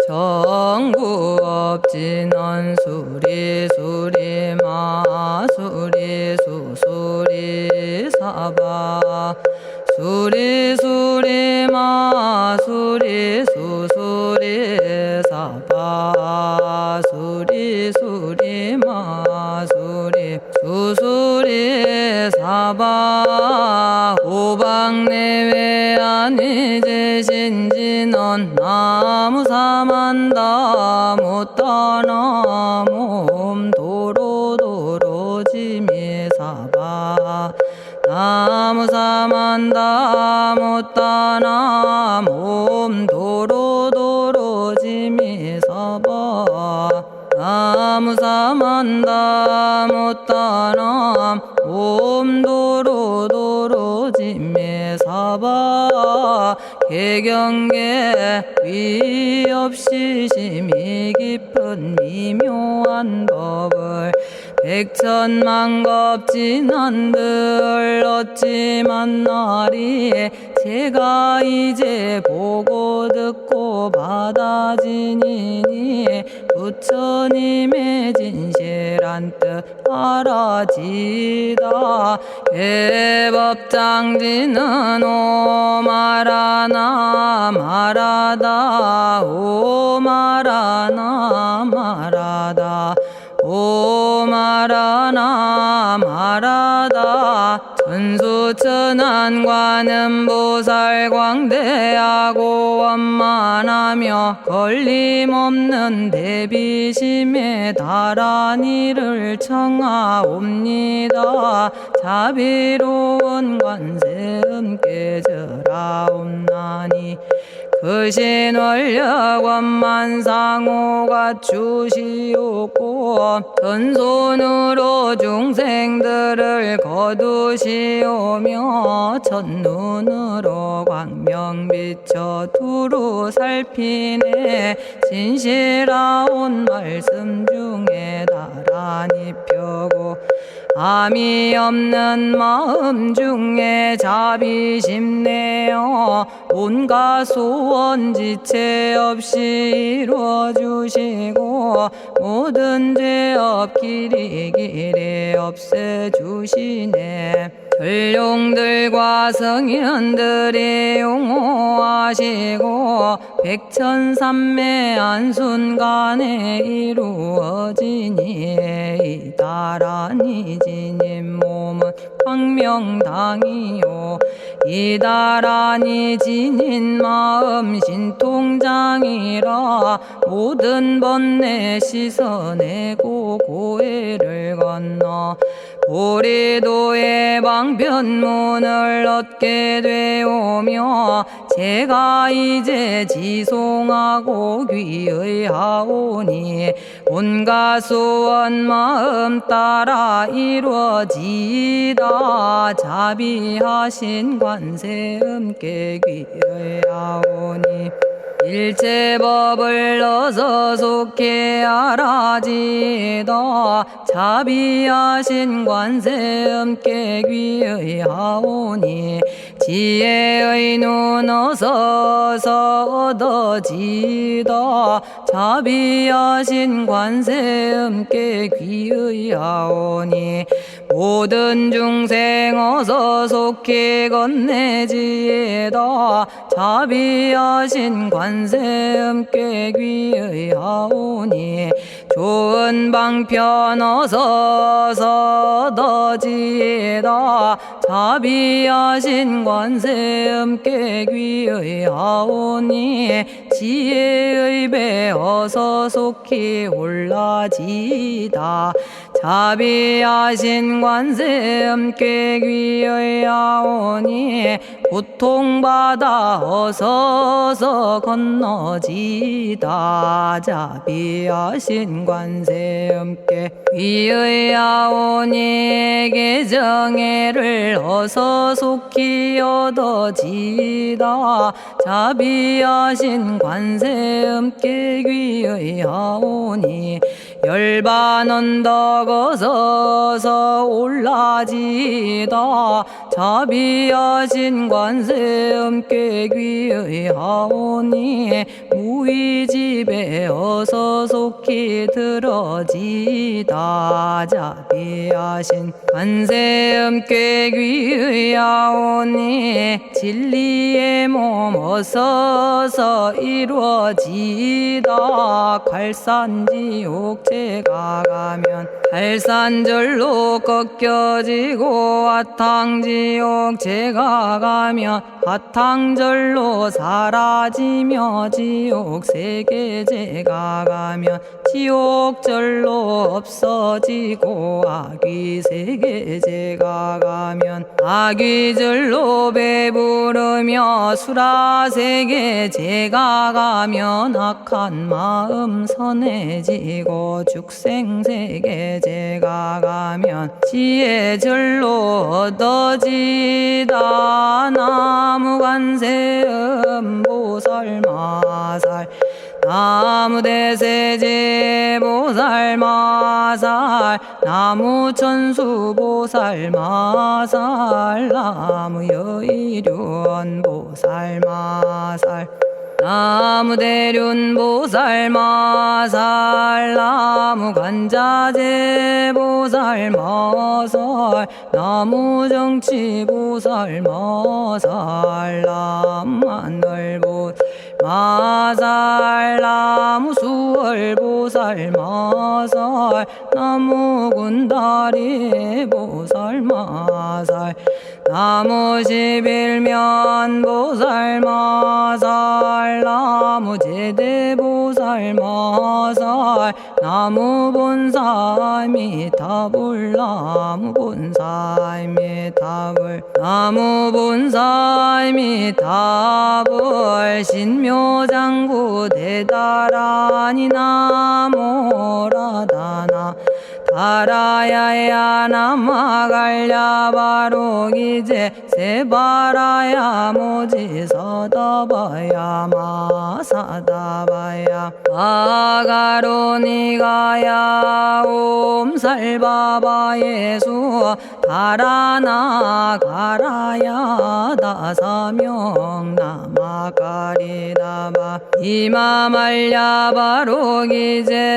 정구업진원 수리수리 마수리 수수리 사바 수리수리 마수리 수수리 사바 수리수리 마수리 수수리 사바 오방내외 안위제신진원 나무사만다 못다나 몸 도로도로지미사바 나무사만다 못다나 몸 도로도로지미사바 나무사만다 못다나 몸 도로도로지미사바 개경계 위없이 심히 깊은 미묘한 법을 백천만겁진한들 어찌 만나리 제가 이제 보고 듣고 받아지니니 부처님의 진실한 뜻 알아지다 대법장지는 오마라나 마라다 오마라나 마라다 오마라나 마라다 천수천안관음보살 광대하고 원만하며 걸림없는 대비심에 달한 이를 청하옵니다. 자비로운 관세음께 절하옵나니 그신원력 원만상호가 주시옵고 전손으로 중생들을 거두시오며 첫눈으로 광명비쳐 두루 살피네 진실하온 말씀 중에 나란히 펴고 암이 없는 마음 중에 자비심 내어 온갖 소원 지체 없이 이루어주시고 모든 죄업 길이 없애주시네. 전룡들과 성현들이 용호하시고 백천삼매 한순간에 이루어지니 이다라니 지님 몸은 광명당이요 이다라니 지닌 마음 신통장이라 모든 번뇌 씻어내고 고해를 건너 보리도의 방편문을 얻게 되오며 제가 이제 지송하고 귀의하오니 온갖 소원 마음 따라 이루어지다 자비하신 관세음께 귀의하오니 일체법을 어서 속히 알아지다 자비하신 관세음께 귀의하오니 지혜의 눈 어서 얻어지다 자비하신 관세음께 귀의하오니 모든 중생 어서 속히 건네지다 자비하신 관세음께 귀의하오니 좋은 방편 어서 얻어지다 자비하신 관세음께 귀의하오니 지혜의 배 어서 속히 올라지다 자비하신 관세음께 귀의하오니 고통받아 어서 건너지다 자비하신 관세음께 귀의하오니 개정애를 어서 속히 얻어지다 자비하신 관세음께 귀의하오니 열반 언덕 어서 올라지다 자비하신 관세음꾀귀의 하오니 무의집에 어서 속히 들어지다 자비하신 관세음꾀귀의 하오니 진리의 몸 어서서 이루어지다 갈산지옥제가 가면 갈산절로 꺾여지고 화탕지옥 제가 가면 화탕절로 사라지며 지옥세계제가 가면 지옥절로 없어지고 아귀세계제가 가면 아귀절로 배부르며 수라세계제가 가면 악한 마음 선해지고 죽생세계제가 가면 지혜절로 얻어지다 나무관세음보살마살 나무대세제보살마살 나무천수보살마살 나무여의륜보살마살 나무대륜보살마살 나무간자제보살마살 나무정치보살마살 나무하늘보살마살 나무수월보살마살 나무군다리보살마살 나무십일면보살마살 나무제대보살마살 나무본사미타불 나무본사미타불 나무본사미타불 신묘장구 대다라니 나모라다나 다라야야 나마갈야바로기제 세바라야 모지서다바야 마사다바야 마가로니가야 옴살바바예수 다라나 가라야 다사명 나마가리다바 이마말야바로기제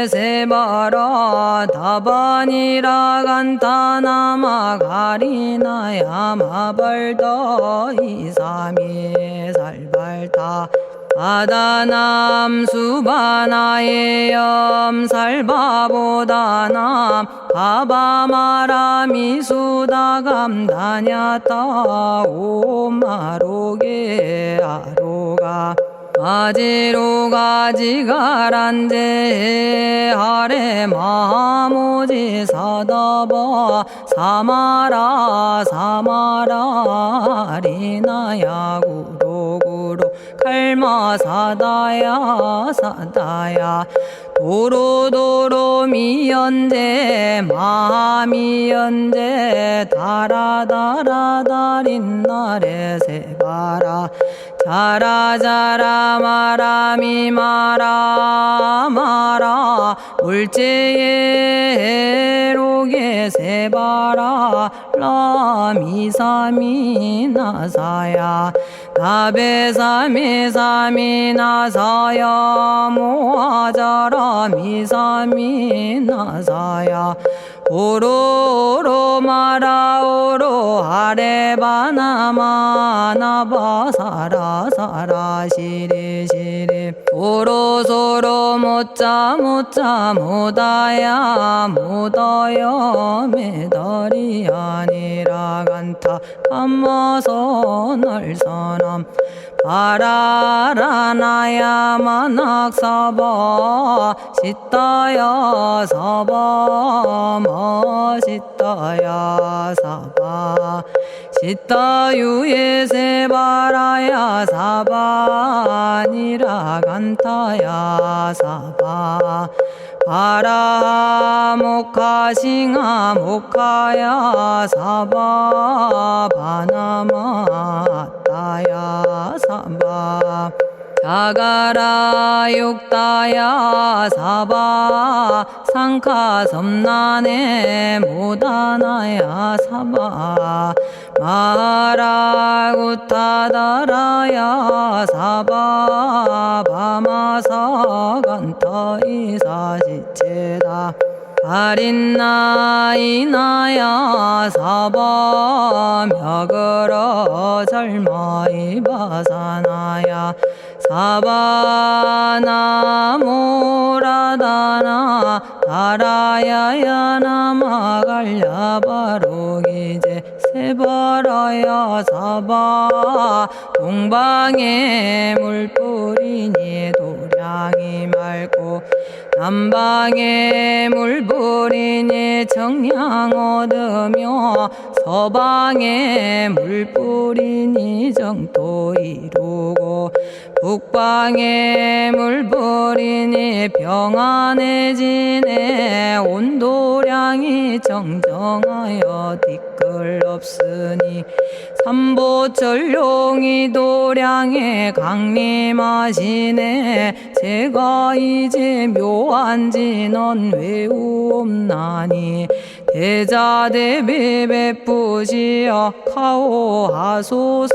세바라 다바니라 간타나마 가리나야 마발더 이사미 살발타 바다남 수바나의 염살바보다남 바바마라미 수다감다냐타 오마로게 아로가 아지로가 지가란제 하레 마모지 사다바 사마라 사마라 리나야 구로구로 칼마 사다야 사다야 도로도로 미연제 마미연제 다라다라다린나레 세바라 자라자라 마라미 마라 마라 울제에 로게 세바라 라미사미 나사야 나베사미사미 나사야 모아자라 미사미 나사야 오로로 마라오로 아레바나마 나바사라 사라 시리 시리 오로소로 못자 못자 못다야 못다야 메달이 아니라 간타 감마서 날선함 바라라나야 만학사바 시타야 사바 마시타야 사바 시타유예 세바라야 사바 니라 간타야 사바 바라 모카싱아 모카야 사바 바나마 따야 사바 자가라 육다야 사바 상카 섬난에 모다나야 사바 마라구타다라야 사바 바마사간타 이사지체다 아린나이나야 사바 며그러 절마이바사나야 사바나모라다나 다라야야 나마갈야바로기제 세바라야 사바 동방에 물뿌리니 도량이 맑고 남방에 물뿌리니 정량 얻으며 서방에 물뿌리니 정토 이루고 북방에 물뿌리니 평안해지네 온도량이 정정하여 뒤끌 없으니 삼보철룡이 도량에 강림하시네 제가 이제 묘한지 넌 외우옵나니 대자대비 베푸시어 카오하소서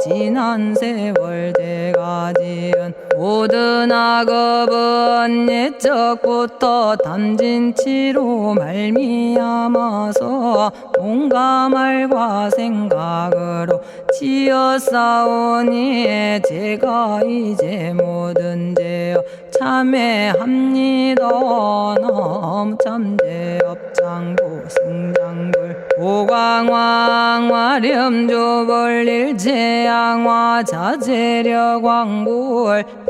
지난 세월 제가 지은 모든 악업은 옛적부터 탐진치로 말미암아서 온갖 말과 생각으로 지었사오니 제가 이제 모든 죄업 참회합니다. 넘참죄업장고 승장불 오광왕 화렴조벌 일체양화 자재력왕불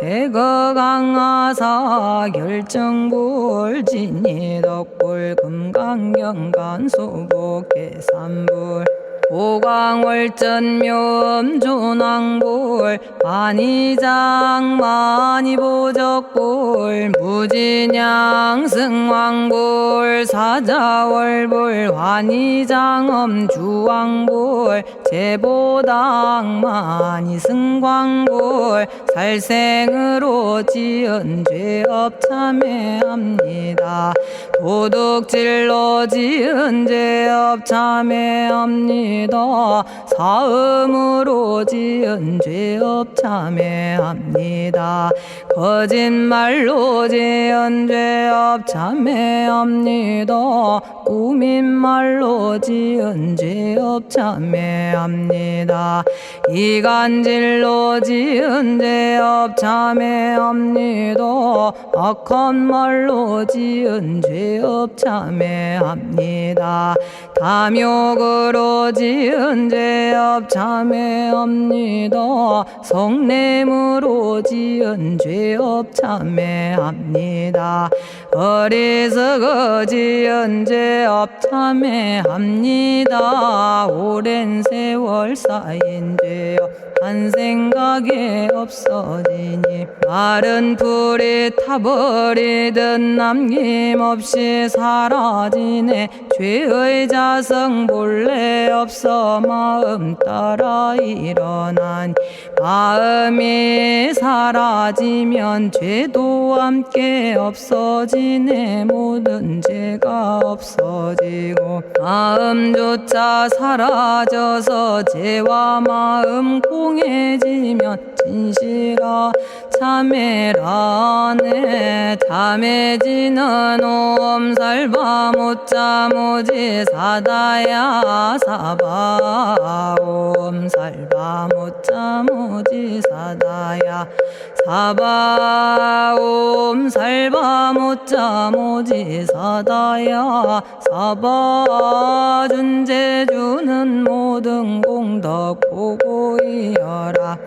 백어강하사 결정불 진이덕불 금강경간소복계산불 오광월전묘음존왕불 반이장 만이보적불 무진양승왕불 사자월불 환희장엄주왕불 제보당 만이승광불 살생으로 지은 죄업 참회합니다. 도둑질로 지은 죄업 참회합니다. 사음으로 지은 죄업 참회합니다. 거짓말로 지은 죄업 참회합니다. 꾸민말로 지은 죄업 참회합니다. 이간질로 지은 죄업 참회합니다. 악한 말로 지은 죄업 참회합니다. 탐욕으로 지은 죄업 참회합니다. 성냄으로 지은 죄업 참회합니다. 어리석어 지은 죄업 참회합니다. 오랜 세월 쌓인 죄업 한 생각에 없어지니 마른 풀이 타버리듯 남김없이 사라지네. 죄의 자성 본래 없어 마음 따라 일어나니 마음이 사라지면 죄도 함께 없어지네. 모든 죄가 없어지고 마음조차 사라져서 죄와 마음 공해지면 진실아 참회라네. 참해지는 옴살바 못자모지 사다야 사바 옴살바 못자모지 사다야 사바 옴살바 못자모지 사다야 사바 준재주는 모든 공덕 보고이여라.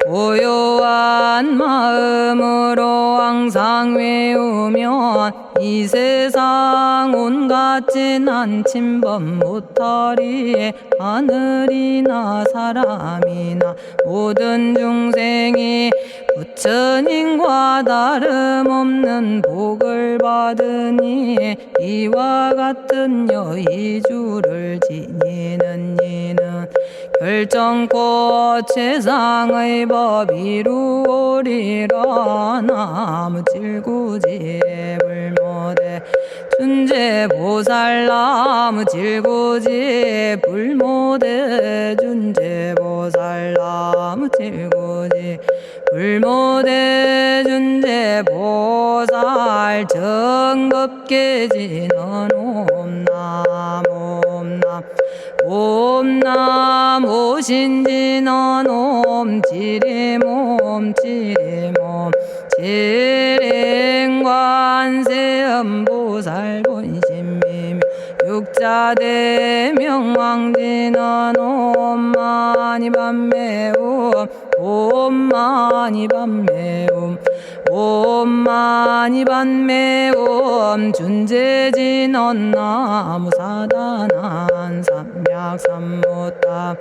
고요한 마음으로 항상 외우면 이 세상 온갖 진한 침범 못하리. 하늘이나 사람이나 모든 중생이 부처님과 다름없는 복을 받으니 이와 같은 여의주를 지니는 이는 결정코 최상의 법 이루오리라. 나무질구지불모대 준제보살나무 질구지 불모대 준제보살나무 질구지 불모대 준제보살 정법계지는 옴남 옴남 옴남 오신지는 옴 지리몸 지리몸 지랭관세음보살 본심미며 육자대명왕지는 옴마니밤매옴 옴마니밤매옴 옴마니밤매옴 준제진언 나무사단한 삼약삼무타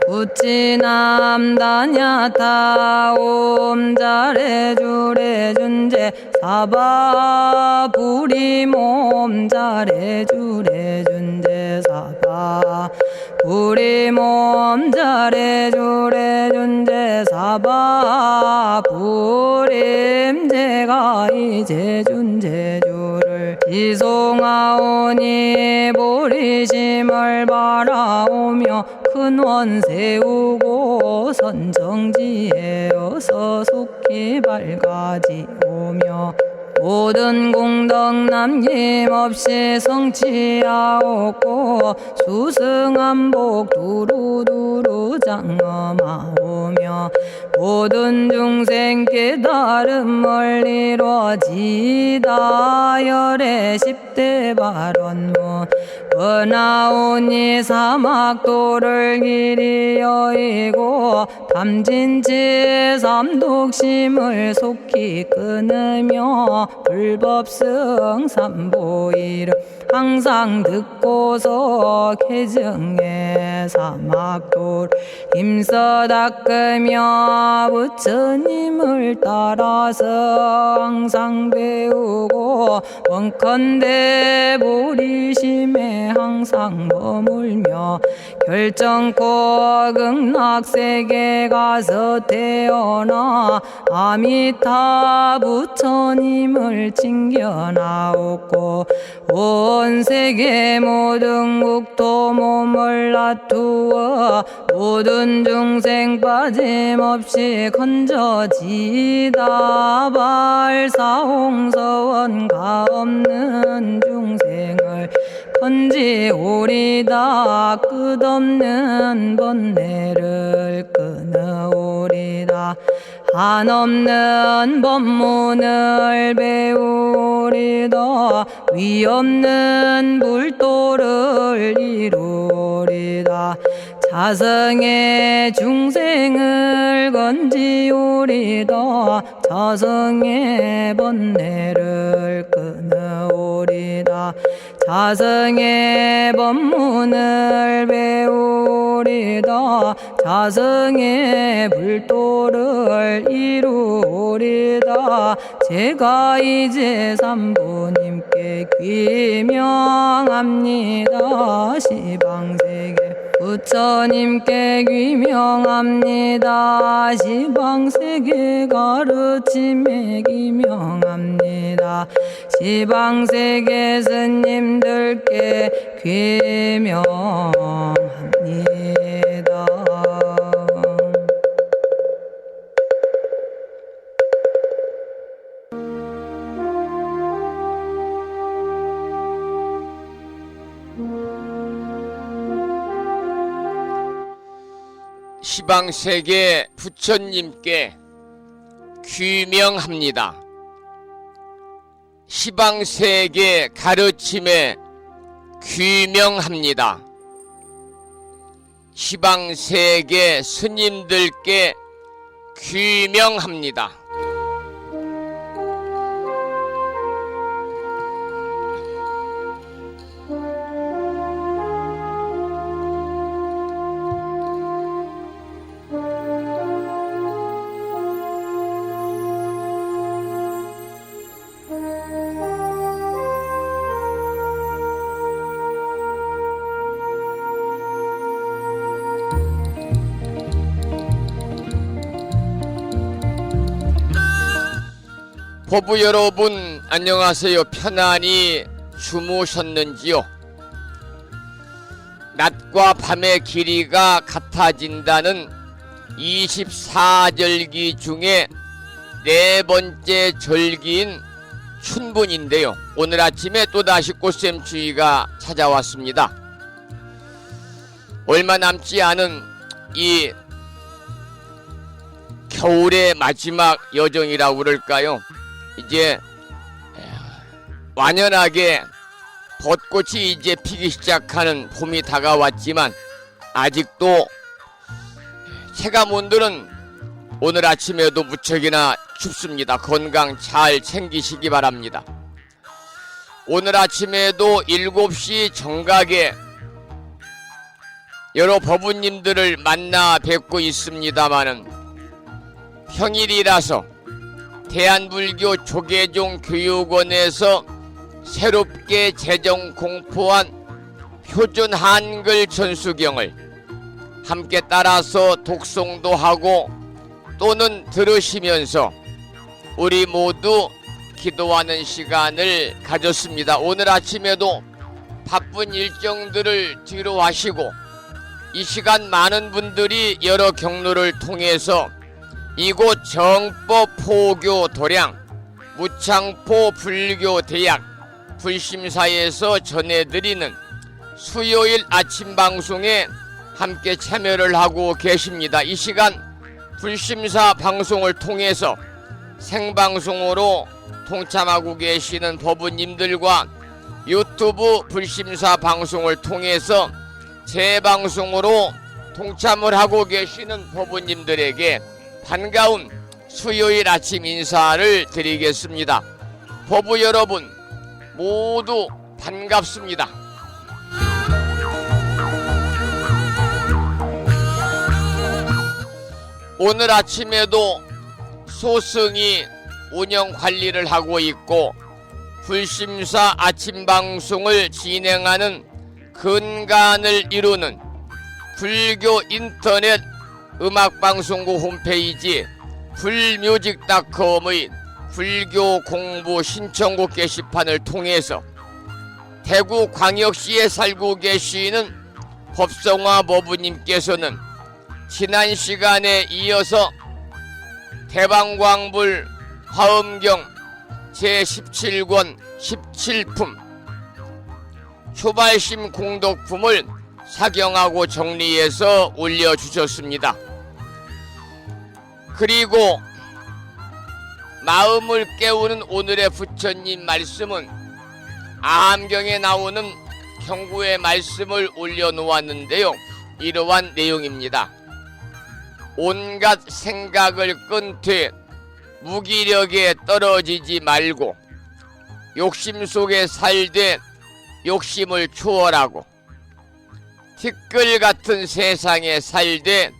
우치남다냐타 옴자레주레 준제 사바 부리몸 자레주레 준제 사바 부리몸 자레주레 준제 사바 부림 제가 이제 준제주를 지송하오니 보리심을 바라오며 큰원 세우고 선정지에 어서 속히 밝아지오며 모든 공덕 남김없이 성취하옵고 수승한복 두루두루 장엄하오며 모든 중생 깨달음을 이루어지다 열의 10대 발언문 은하오니 사막도를 길이 여의고 탐진치 삼독심을 속히 끊으며 불법승 삼보이를 항상 듣고서 개정해 사막도를 힘써 닦으며 부처님을 따라서 항상 배우고 원컨대 보리심에 항상 머물며 결정코 극락세계 가서 태어나 아미타 부처님을 챙겨나오고 온 세계 모든 국토 몸을 놔두어 모든 중생 빠짐없이 건져지다 발사홍서원가 없는 중생을 건지오리다 끝없는 번뇌를 끊어오리다 한없는 법문을 배우리다 위없는 불도를 이루리다 자성의 중생을 건지오리다 자성의 번뇌를 끊어오리다 자성의 법문을 배우리다 자성의 불도를 이루리다 제가 이제 삼부님께 귀명합니다 시방세계 부처님께 귀명합니다 시방세계 가르침에 귀명합니다 시방세계 스님들께 귀명합니다. 시방세계 부처님께 귀명합니다. 시방세계 가르침에 귀명합니다. 시방세계 스님들께 귀명합니다. 법부 여러분 안녕하세요. 편안히 주무셨는지요? 낮과 밤의 길이가 같아진다는 24절기 중에 네 번째 절기인 춘분인데요. 오늘 아침에 또다시 꽃샘추위가 찾아왔습니다. 얼마 남지 않은 이 겨울의 마지막 여정이라고 그럴까요? 이제 완연하게 벚꽃이 이제 피기 시작하는 봄이 다가왔지만 아직도 체감온도는 오늘 아침에도 무척이나 춥습니다. 건강 잘 챙기시기 바랍니다. 오늘 아침에도 7시 정각에 여러 법우님들을 만나 뵙고 있습니다마는 평일이라서 대한불교 조계종 교육원에서 새롭게 제정 공포한 표준 한글 전수경을 함께 따라서 독송도 하고 또는 들으시면서 우리 모두 기도하는 시간을 가졌습니다. 오늘 아침에도 바쁜 일정들을 뒤로 하시고 이 시간 많은 분들이 여러 경로를 통해서 이곳 정법 포교 도량 무창포 불교대학 불심사에서 전해드리는 수요일 아침 방송에 함께 참여를 하고 계십니다. 이 시간 불심사 방송을 통해서 생방송으로 동참하고 계시는 법우님들과 유튜브 불심사 방송을 통해서 재방송으로 동참을 하고 계시는 법우님들에게 반가운 수요일 아침 인사를 드리겠습니다. 법우 여러분 모두 반갑습니다. 오늘 아침에도 소승이 운영 관리를 하고 있고 불심사 아침 방송을 진행하는 근간을 이루는 불교 인터넷 음악방송국 홈페이지 불뮤직닷컴의 불교 공부 신청곡 게시판을 통해서 대구광역시에 살고 계시는 법성화 법우님께서는 지난 시간에 이어서 대방광불 화엄경 제17권 17품 초발심 공덕품을 사경하고 정리해서 올려주셨습니다. 그리고 마음을 깨우는 오늘의 부처님 말씀은 아함경에 나오는 경구의 말씀을 올려놓았는데요. 이러한 내용입니다. 온갖 생각을 끈퇴 무기력에 떨어지지 말고 욕심 속에 살되 욕심을 추월하고 티끌 같은 세상에 살되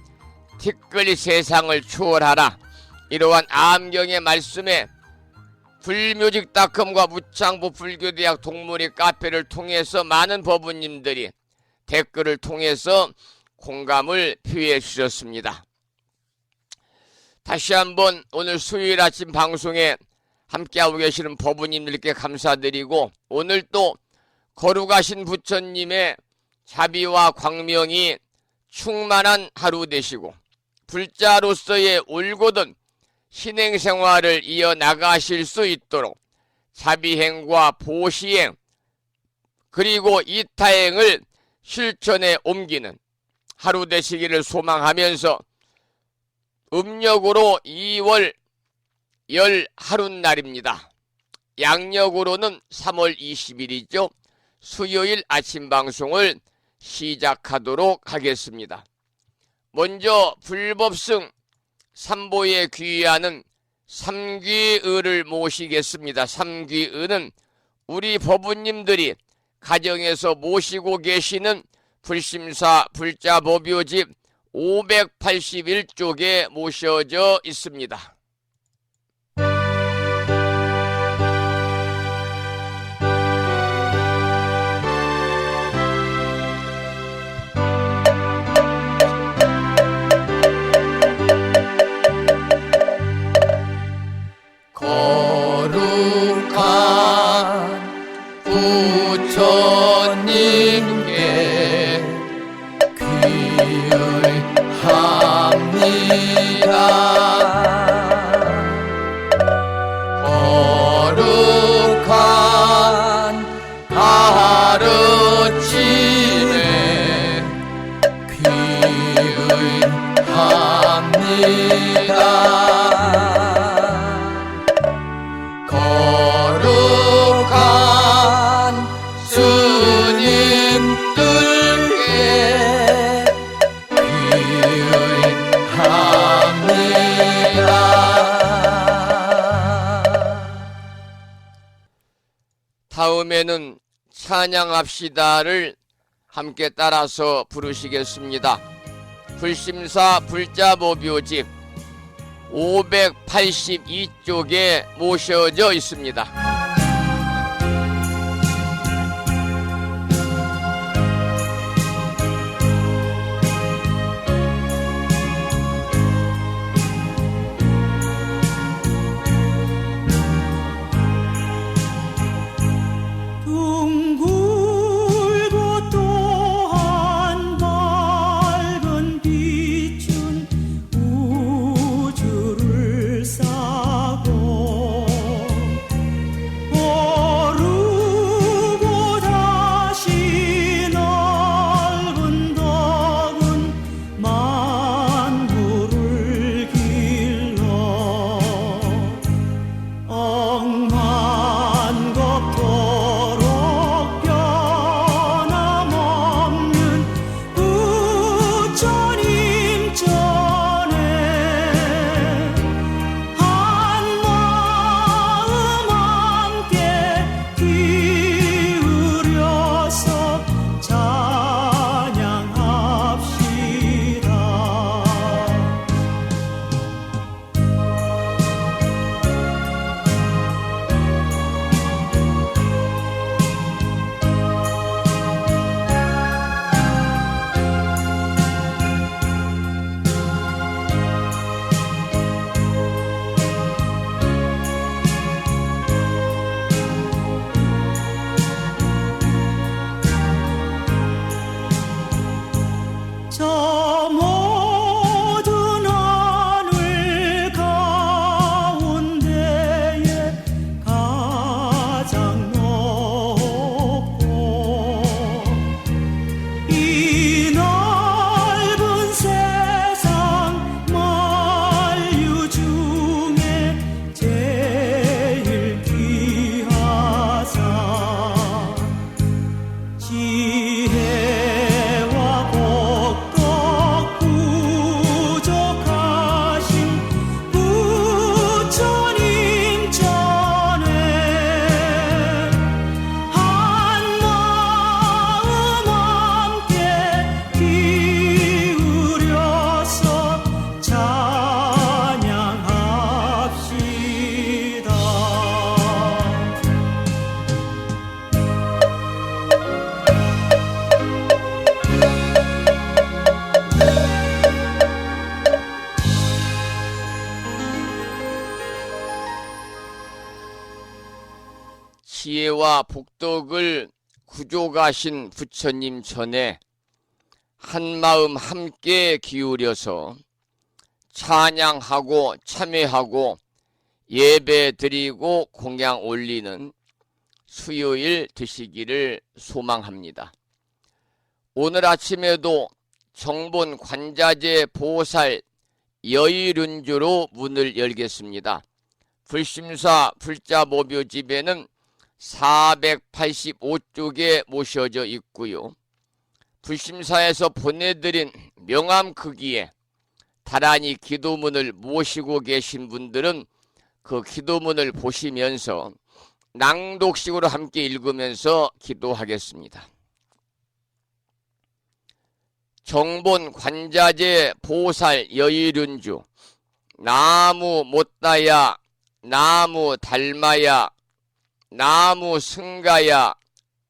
티끌 세상을 추월하라. 이러한 아함경의 말씀에 불뮤직닷컴과 무창포 불교대학 동문회 카페를 통해서 많은 법우님들이 댓글을 통해서 공감을 표해 주셨습니다. 다시 한번 오늘 수요일 아침 방송에 함께하고 계시는 법우님들께 감사드리고 오늘 또 거룩하신 부처님의 자비와 광명이 충만한 하루 되시고 불자로서의 올곧은 신행생활을 이어나가실 수 있도록 자비행과 보시행 그리고 이타행을 실천에 옮기는 하루 되시기를 소망하면서 음력으로 2월 11날입니다. 양력으로는 3월 20일이죠. 수요일 아침 방송을 시작하도록 하겠습니다. 먼저 불법승 삼보에 귀의하는 삼귀의를 모시겠습니다. 삼귀의는 우리 법우님들이 가정에서 모시고 계시는 불심사 불자법요집 581쪽에 모셔져 있습니다. 거룩한 부처님께 귀의합니다. 거룩한 가르침에 귀의합니다. 거룩한 스님들께 귀의합니다. 다음에는 찬양합시다를 함께 따라서 부르시겠습니다. 불심사 불자보묘집 582쪽에 모셔져 있습니다. 둥글고 또한 밝은 빛은 우주를 싸고 오르고 다시 넓은 덕은 만물을 길러 억만겁도록 변함없는 부처님 전에 한마음 함께 기울여서 찬양합시다. 저 모든 하늘 가운데에 가장 높고 이 넓은 세상 만유 중에 제일 귀하사 지혜와 복덕 부족하신 부처님 전에 한마음 함께 기울여서 찬양합시다. 지혜와 복덕을 구족하신 부처님 전에 한마음 함께 기울여서 찬양하고 참회하고 예배 드리고 공양 올리는 수요일 되시기를 소망합니다. 오늘 아침에도 정본 관자재 보살 여의륜주로 문을 열겠습니다. 불심사 불자보묘집에는 485쪽에 모셔져 있고요. 불심사에서 보내드린 명함 크기에 다란히 기도문을 모시고 계신 분들은 그 기도문을 보시면서 낭독식으로 함께 읽으면서 기도하겠습니다. 정본 관자재 보살 여의륜주 나무 못다야 나무 달마야 나무 승가야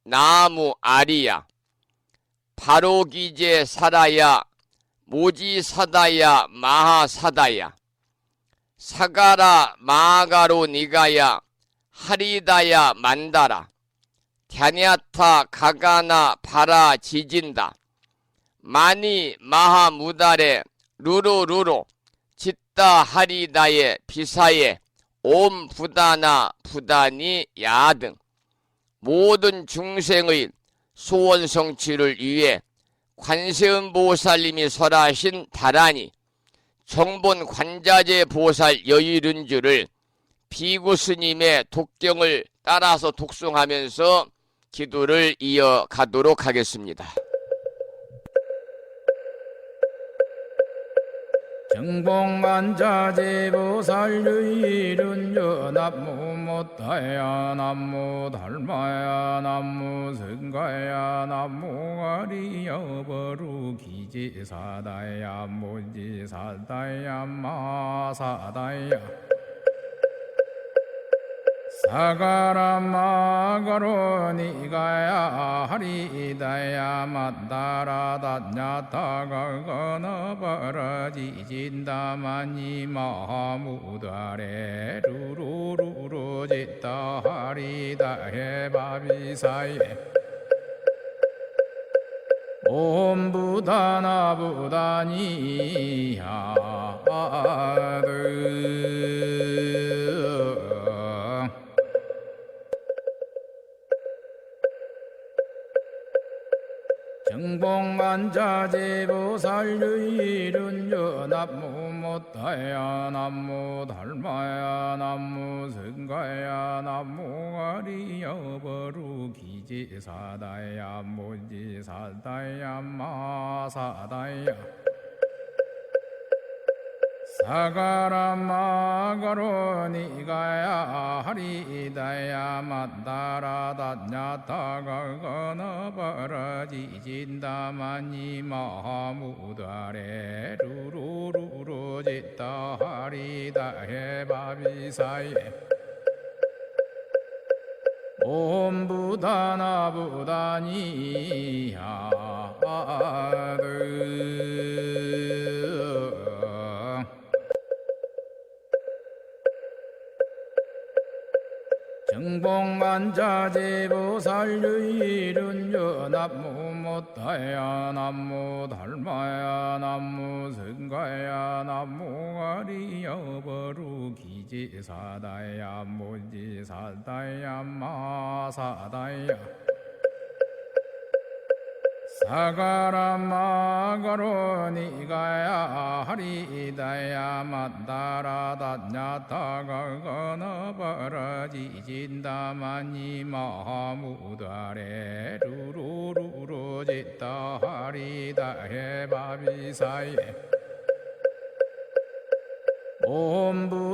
나무 아리야 바로기제 사라야 모지사다야 마하사다야 사가라 마가로 니가야 하리다야 만다라 갸냐타 가가나 바라 지진다. 마니 마하 무달에 루루루루 짓다 하리다의 비사에 옴 부다나 부다니 야등. 모든 중생의 소원 성취를 위해 관세음보살님이 설하신 다라니 정본 관자재 보살 여의른주를 비구스님의 독경을 따라서 독송하면서 기도를 이어가도록 하겠습니다. 정봉만자제보살 유일은여 남무 못다야 남무 달마야 남무 성가야 남무 아리여버루 기지사다야 무지사다야 마사다야 사가라마가로 니가야 하리다야 만다라다냐타가가나바라지진다마니 마하무다레 루루루루 짓다 하리다해 바비사예 옴부다나부다니야드 정봉만자제보살 유일은여 남무 못다야 남무 달마야 남무 성가야 남무 아리여버루 기지사다야 무지사다야 마사다야 사가라마가로 니가야 하리다야 만다라다냐타가가나바라지진다마니 마하무다레 루루루루 짓다 하리다해 바비사예 옴부다나부다니야드 정봉만자제보살 유일은여 남무 못다야 남무 달마야 남무 성가야 남무 아리여버루 기지사다야 무지사다야 마사다야 사가라마가로 니가야 하리다야 만다라다냐타가가나바라지진다마니 마하무다레 루루루루 짓다 하리다해 바비사예 옴부다나부다니야드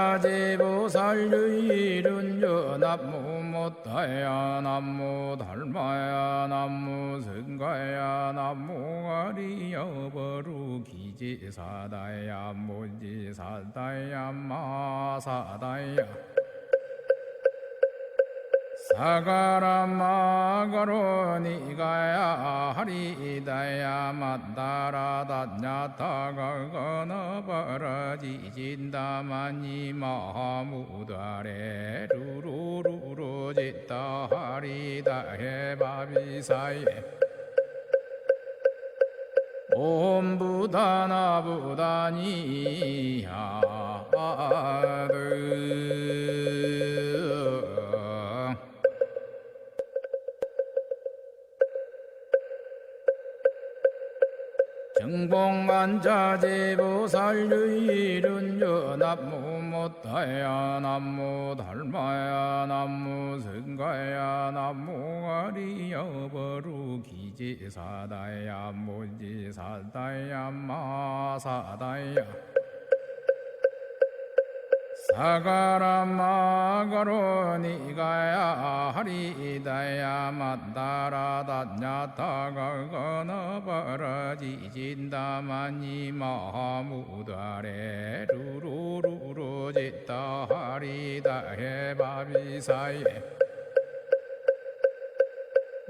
정봉만자제보살 유일은여 남무 못다야 남무 달마야 남무 성가야 남무 아리여버루 기지사다야 무지사다야 마사다야 사가라마가로 니가야 하리다야 만다라다냐타가가나바라지진다마니 마하무다레 루루루루 짓다 하리다해 바비사예 옴부다나부다니야드 정봉만자제보살 유일은여 남무 못다야 남무 달마야 남무 성가야 남무 아리여버루 기지사다야 무지사다야 마사다야 사가라마가로 니가야 하리다야 만다라다냐타가가나바라지진다마니 마하무다레 루루루루 짓다 하리다해 바비사예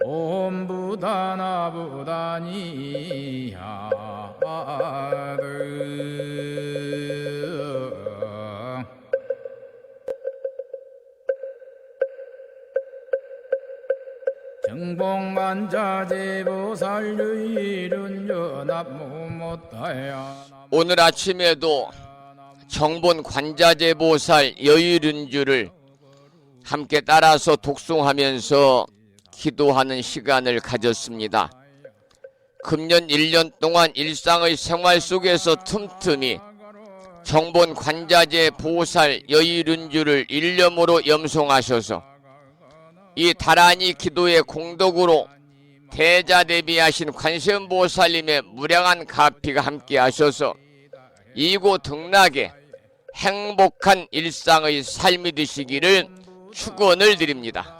옴부다나부다니야드 정봉만자제보살유일은전납무못하야 오늘 아침에도 정본 관자재보살 여의륜주를 함께 따라서 독송하면서 기도하는 시간을 가졌습니다. 금년 1년 동안 일상의 생활 속에서 틈틈이 정본 관자재 보살 여의륜주를 일념으로 염송하셔서 이 다란이 기도의 공덕으로 대자대비하신 관세음보살님의 무량한 가피가 함께 하셔서 이고 등락에 행복한 일상의 삶이 되시기를 축원을 드립니다.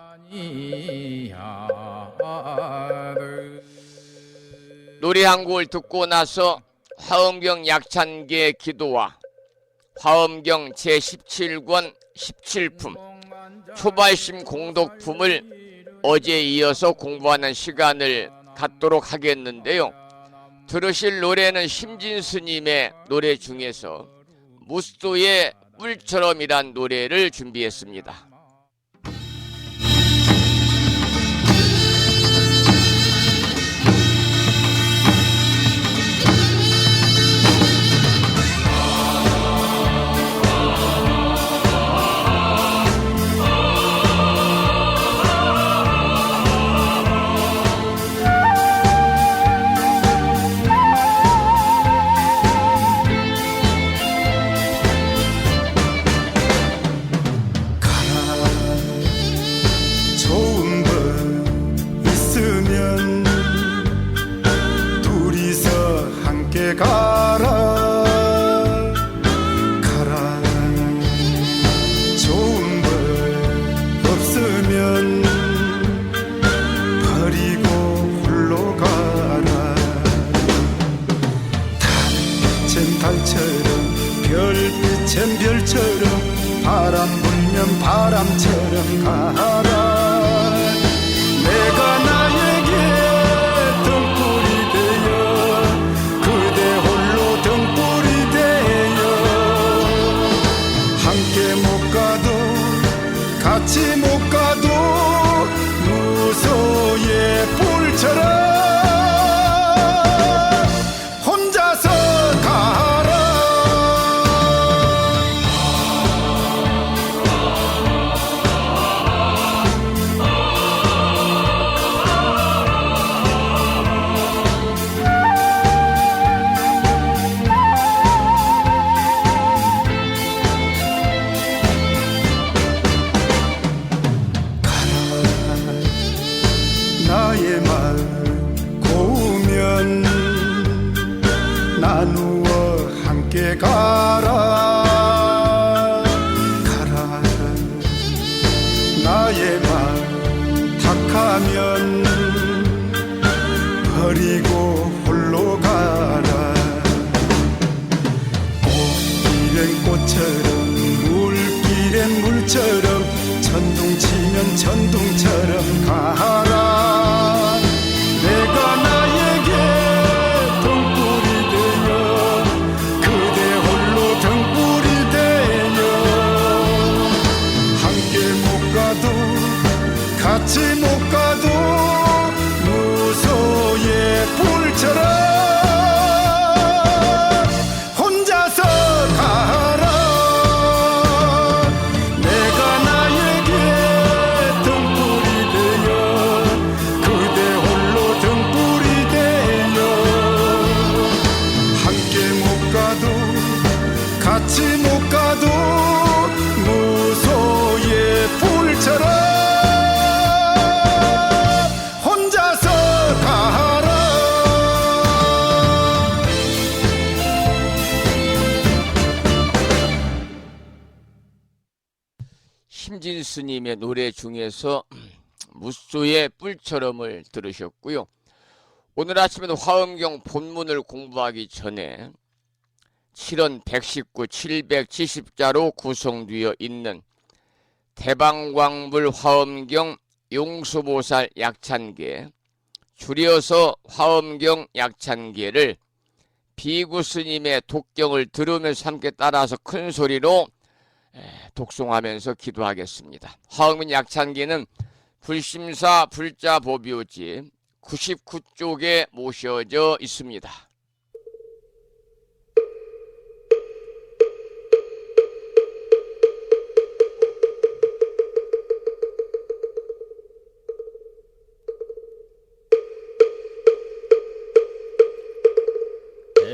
노래 한 곡을 듣고 나서 화엄경 약찬계 기도와 화엄경 제17권 17품 초발심 공덕품을 어제에 이어서 공부하는 시간을 갖도록 하겠는데요. 들으실 노래는 심진스님의 노래 중에서 무소의 뿔처럼이란 노래를 준비했습니다. 별빛엔 별처럼 바람 불면 바람처럼 가라. 내가 나에게 등불이 되어 그대 홀로 등불이 되어 함께 못 가도 같이 못 가도 무소의 불처럼 혼자서 가라. 나의 말 고우면 나누어 함께 가라. 가라. 나의 말 탁하면 버리고 홀로 가라. 꽃길엔 꽃처럼 물길엔 물처럼 천둥 치면 천둥처럼 가라. 내가 나에게 등불이 되어 그대 홀로 등불이 되어 함께 못 가도 같이 못 가도 무소의 불처럼 혼자서 가라. 내가 나에게 등불이 되어 그대 홀로 등불이 되어 함께 못 가도 같이 못 가도 무소의 불처럼 혼자서 가라. 심진스님의 노래 중에서 무소의 뿔처럼을 들으셨고요. 오늘 아침에는 화엄경 본문을 공부하기 전에 7원 119, 770자로 구성되어 있는 대방광불 화엄경 용수보살 약찬계, 줄여서 화엄경 약찬계를 비구 스님의 독경을 들으면서 함께 따라서 큰 소리로 독송하면서 기도하겠습니다. 화엄경 약찬계는 불심사 불자보묘지 99쪽에 모셔져 있습니다.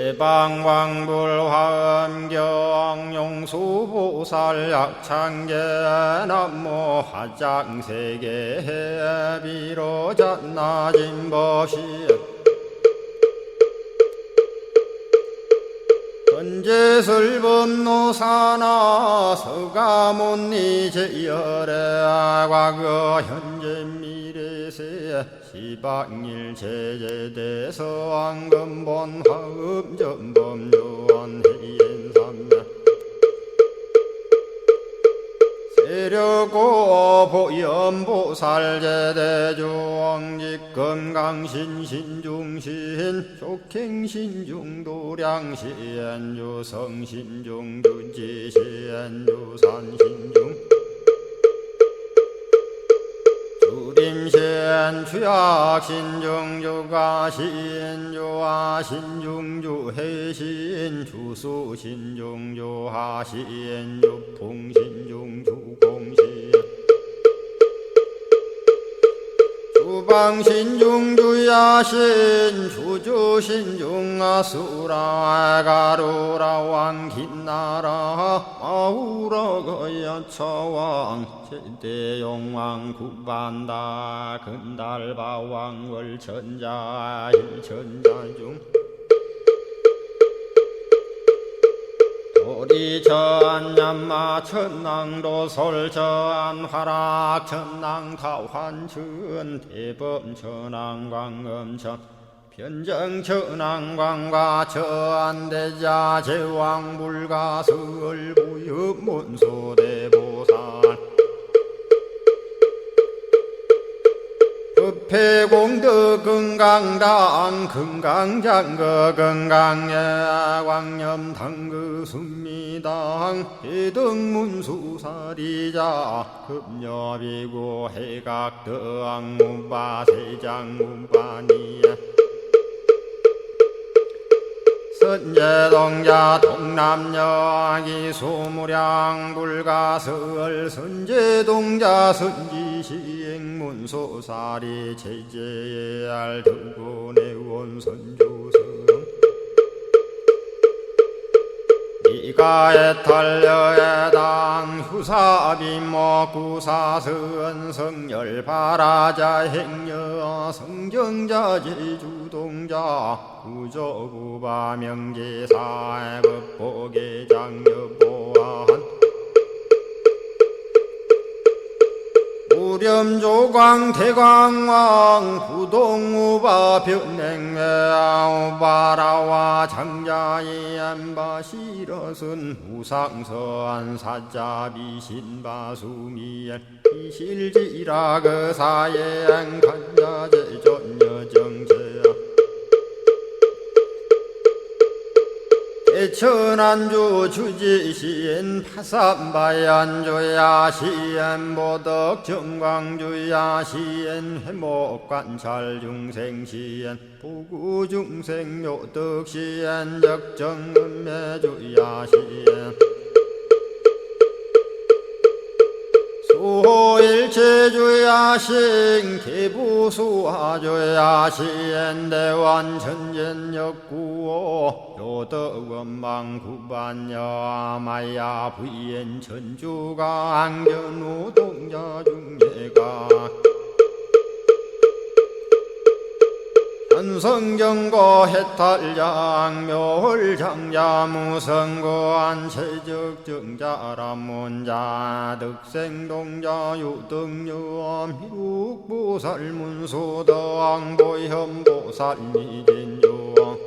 대방광불화엄경 용수보살 약찬계 남모 화장세계 비로잣나진 법시 건재설법노사나 서가문니 제열의 과거 현재 미래세 시방일 제제대서 안금본 화음전범요원 해인삼매 세력고 보염보살 제대주왕직 건강신신중신 족행신중도량시엔주 성신중주지시엔주 산신중 주림신 주약신중주가신 주아신중주해신 주수신중주하신 주풍신중주공신 주방신중주야신 주주신중아수라 가루라 왕긴나라 아우라가야차왕 제대용왕 구반다 근달바왕 월천자 일천자중 도리천 냠마 천낭도 설천 화락 천낭 타환천 대범 천왕 광음천 변정 천왕 광과 천대자 제왕 불가설 부유 문소대보살 법회공덕 건강당 건강장거 건강예 광염당그 순미당 해등문수사리자 급여비고 해각덕 문바세장 문바니야 선제동자 동남여기 소무량 불가설 선제동자 선지시행문소사리 제제알 등군의원 선주성 이가에 탈려에당 후사비모 구사선 성열 바라자 행여 성정자 제주동자 구조구바 명제사 법보계장 여보한 우렴조광 대광왕 부동우바 변냉매아 우바라와 장자이 안바시러슨 우상서안 사자비 신바수미엔 이실지라 그 사예안 간자제 전여정제야 대천안주 주지시엔 파산바얀주야 시엔 보덕 정광주야 시엔 해목관찰 중생시엔 보구중생 묘덕시엔 적정음매주야 시엔 소일체주야신 개부수하주야 시엔대원 천전역구오 요덕원망구반여 마야 부인 천주가 안견우 동자중예가 현성경고 해탈장 묘홀장자 무성고한 체적정자람문자 득생동자 유등유엄 희룩보살문소덕 보현보살미진유엄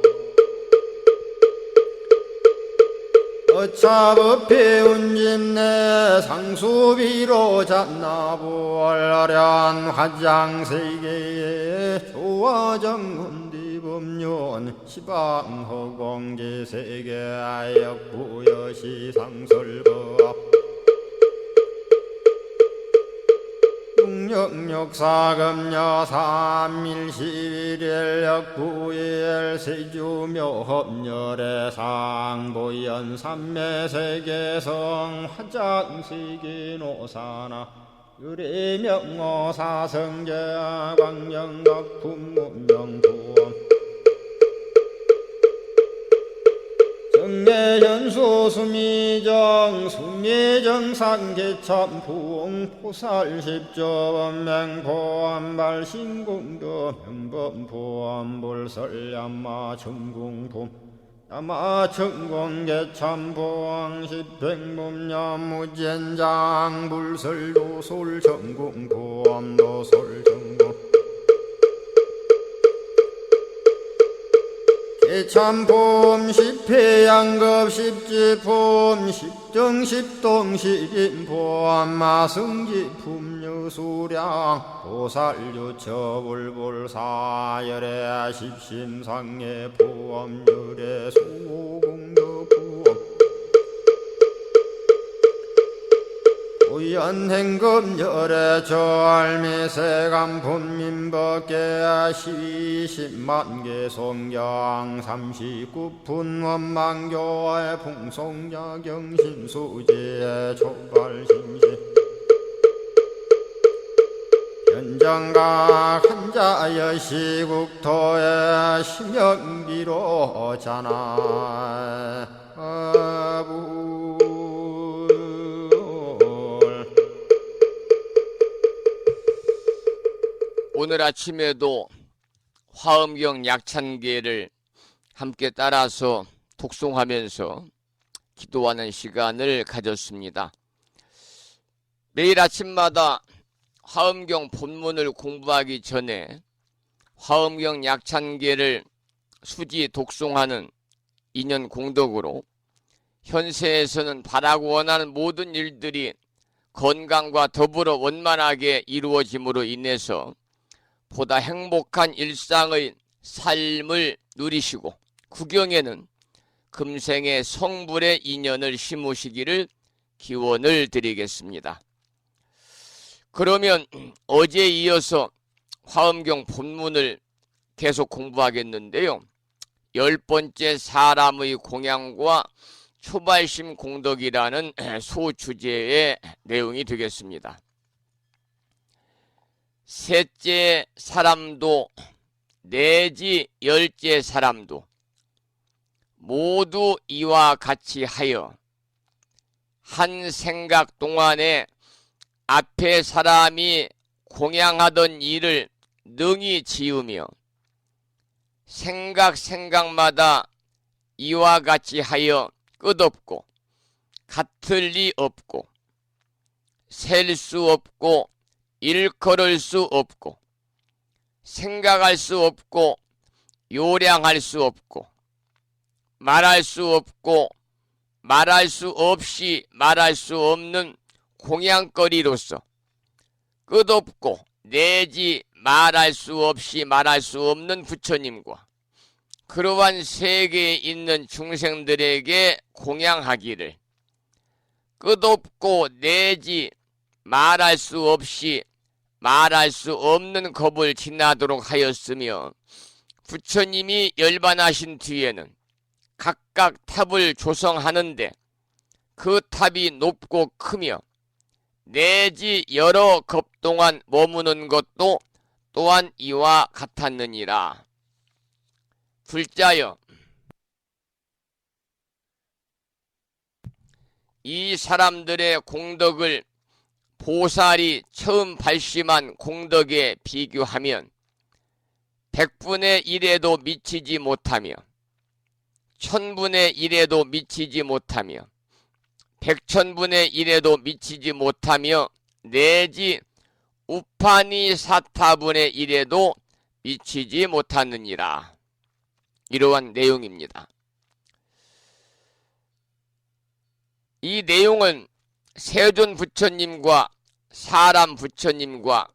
여차법회 운집내 상수비로 잣나부얼련 화장세계에 조화정군디법륜 시방허공제세계 역부여시상설법 육력사금여 3일11일 역부일 세주묘법열의 상보연 삼매세계성 화장세계노사나 유래명어사성제 광영각품문명부엄 정례현수 수미정 수미정상개참 부흥포살십조범맹포암발신공도 명범포암불설야마 천궁품 야마천공개참 포항십백문야무젠장 불설도솔천궁포암도솔천궁 개참폼 십회양급 십지폼 십정십동 십인폼 마승지품 유수량 보살유처불불사열의 십심상의 포함열의 수공덕부엄 우연행급열의 저알미세간품민법계 시십만개 송경 39분 원망교의 풍송야경신수제 촉발신시 연정각 한자여 시국토의 심영기로 자나 오늘 아침에도 화엄경 약찬계를 함께 따라서 독송하면서 기도하는 시간을 가졌습니다. 매일 아침마다 화엄경 본문을 공부하기 전에 화엄경 약찬계를 수지 독송하는 인연 공덕으로 현세에서는 바라고 원하는 모든 일들이 건강과 더불어 원만하게 이루어짐으로 인해서 보다 행복한 일상의 삶을 누리시고 구경에는 금생의 성불의 인연을 심으시기를 기원을 드리겠습니다. 그러면 어제에 이어서 화엄경 본문을 계속 공부하겠는데요. 10번째 사람의 공양과 초발심 공덕이라는 소주제의 내용이 되겠습니다. 셋째 사람도 내지 열째 사람도 모두 이와 같이 하여 한 생각 동안에 앞에 사람이 공양하던 일을 능히 지으며 생각마다 이와 같이 하여 끝없고 같을 리 없고 셀 수 없고 일컬을 수 없고 생각할 수 없고 요량할 수 없고 말할 수 없고 말할 수 없이 말할 수 없는 공양거리로서 끝없고 내지 말할 수 없이 말할 수 없는 부처님과 그러한 세계에 있는 중생들에게 공양하기를 끝없고 내지 말할 수 없이 말할 수 없는 겁을 지나도록 하였으며 부처님이 열반하신 뒤에는 각각 탑을 조성하는데 그 탑이 높고 크며 내지 여러 겁 동안 머무는 것도 또한 이와 같았느니라. 둘째여 이 사람들의 공덕을 보살이 처음 발심한 공덕에 비교하면 100분의 1에도 미치지 못하며 1000분의 1에도 미치지 못하며 100,000분의 1에도 미치지 못하며 내지 우파니 사타분의 1에도 미치지 못하느니라. 이러한 내용입니다. 이 내용은 세존 부처님과 사람 부처님과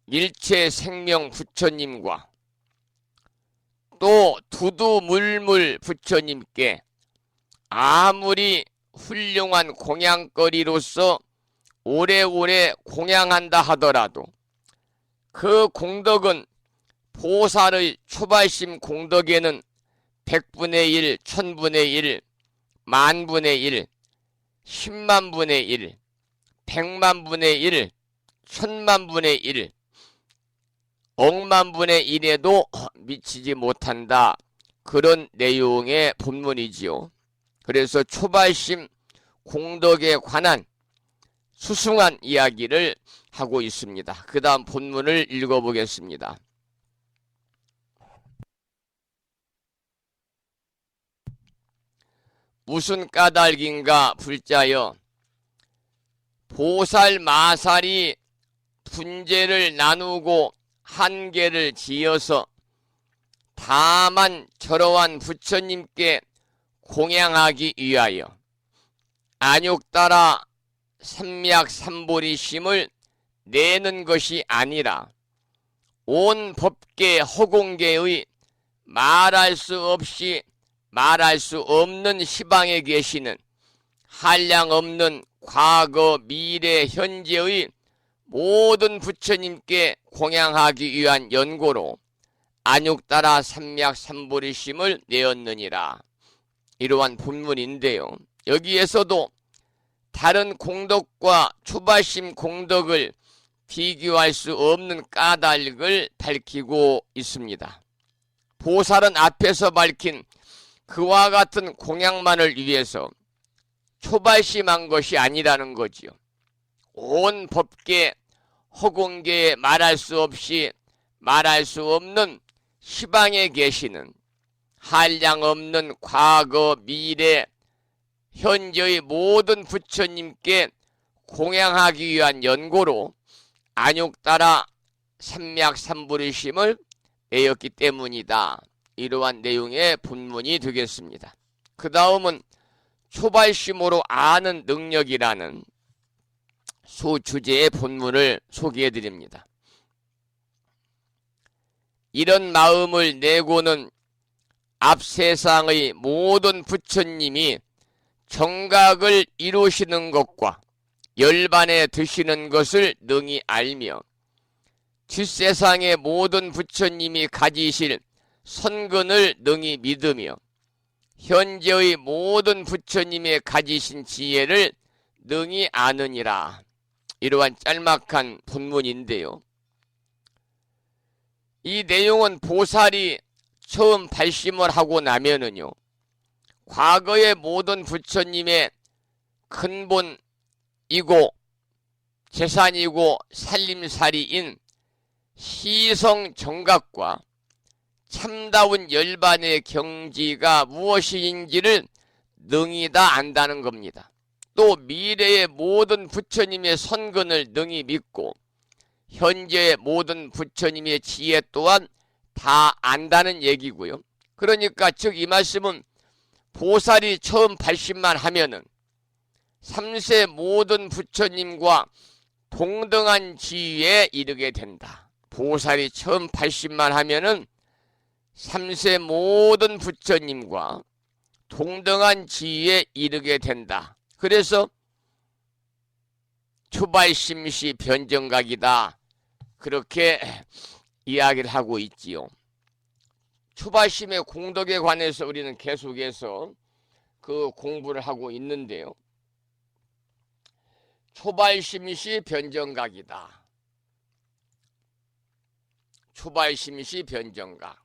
일체 생명 부처님과 또 두두물물 부처님께 아무리 훌륭한 공양거리로서 오래오래 공양한다 하더라도 그 공덕은 보살의 초발심 공덕에는 100분의 1, 1000분의 1, 만분의 1, 10만분의 1, 100만분의 1, 1000만분의 1, 억만분의 1에도 미치지 못한다. 그런 내용의 본문이지요. 그래서 초발심 공덕에 관한 수승한 이야기를 하고 있습니다. 그 다음 본문을 읽어보겠습니다. 무슨 까닭인가 불자여, 보살 마살이 분재를 나누고 한계를 지어서 다만 저러한 부처님께 공양하기 위하여 안욕따라 삼맥삼보리심을 내는 것이 아니라 온 법계 허공계의 말할 수 없이 말할 수 없는 시방에 계시는 한량없는 과거 미래 현재의 모든 부처님께 공양하기 위한 연고로 안욕따라 삼맥삼보리심을 내었느니라. 이러한 본문인데요. 여기에서도 다른 공덕과 초발심 공덕을 비교할 수 없는 까닭을 밝히고 있습니다. 보살은 앞에서 밝힌 그와 같은 공양만을 위해서 초발심한 것이 아니라는 거지요. 온 법계 허공계에 말할 수 없이 말할 수 없는 시방에 계시는 한량없는 과거 미래 현재의 모든 부처님께 공양하기 위한 연고로 안욕따라 삼맥삼보리심을 내었기 때문이다. 이러한 내용의 본문이 되겠습니다. 그 다음은 초발심으로 아는 능력이라는 소주제의 본문을 소개해 드립니다. 이런 마음을 내고는 앞 세상의 모든 부처님이 정각을 이루시는 것과 열반에 드시는 것을 능히 알며 뒷세상의 모든 부처님이 가지실 선근을 능히 믿으며 현재의 모든 부처님의 가지신 지혜를 능히 아느니라. 이러한 짤막한 본문인데요. 이 내용은 보살이 처음 발심을 하고 나면은요, 과거의 모든 부처님의 근본이고 재산이고 살림살이인 시성 정각과 참다운 열반의 경지가 무엇인지를 능히 다 안다는 겁니다. 또 미래의 모든 부처님의 선근을 능히 믿고 현재의 모든 부처님의 지혜 또한 다 안다는 얘기고요. 그러니까 즉 이 말씀은 보살이 처음 발심만 하면은 3세 모든 부처님과 동등한 지위에 이르게 된다. 보살이 처음 발심만 하면은 3세 모든 부처님과 동등한 지위에 이르게 된다. 그래서 초발심시 변정각이다. 그렇게 이야기를 하고 있지요. 초발심의 공덕에 관해서 우리는 계속해서 그 공부를 하고 있는데요. 초발심시 변정각이다. 초발심시 변정각.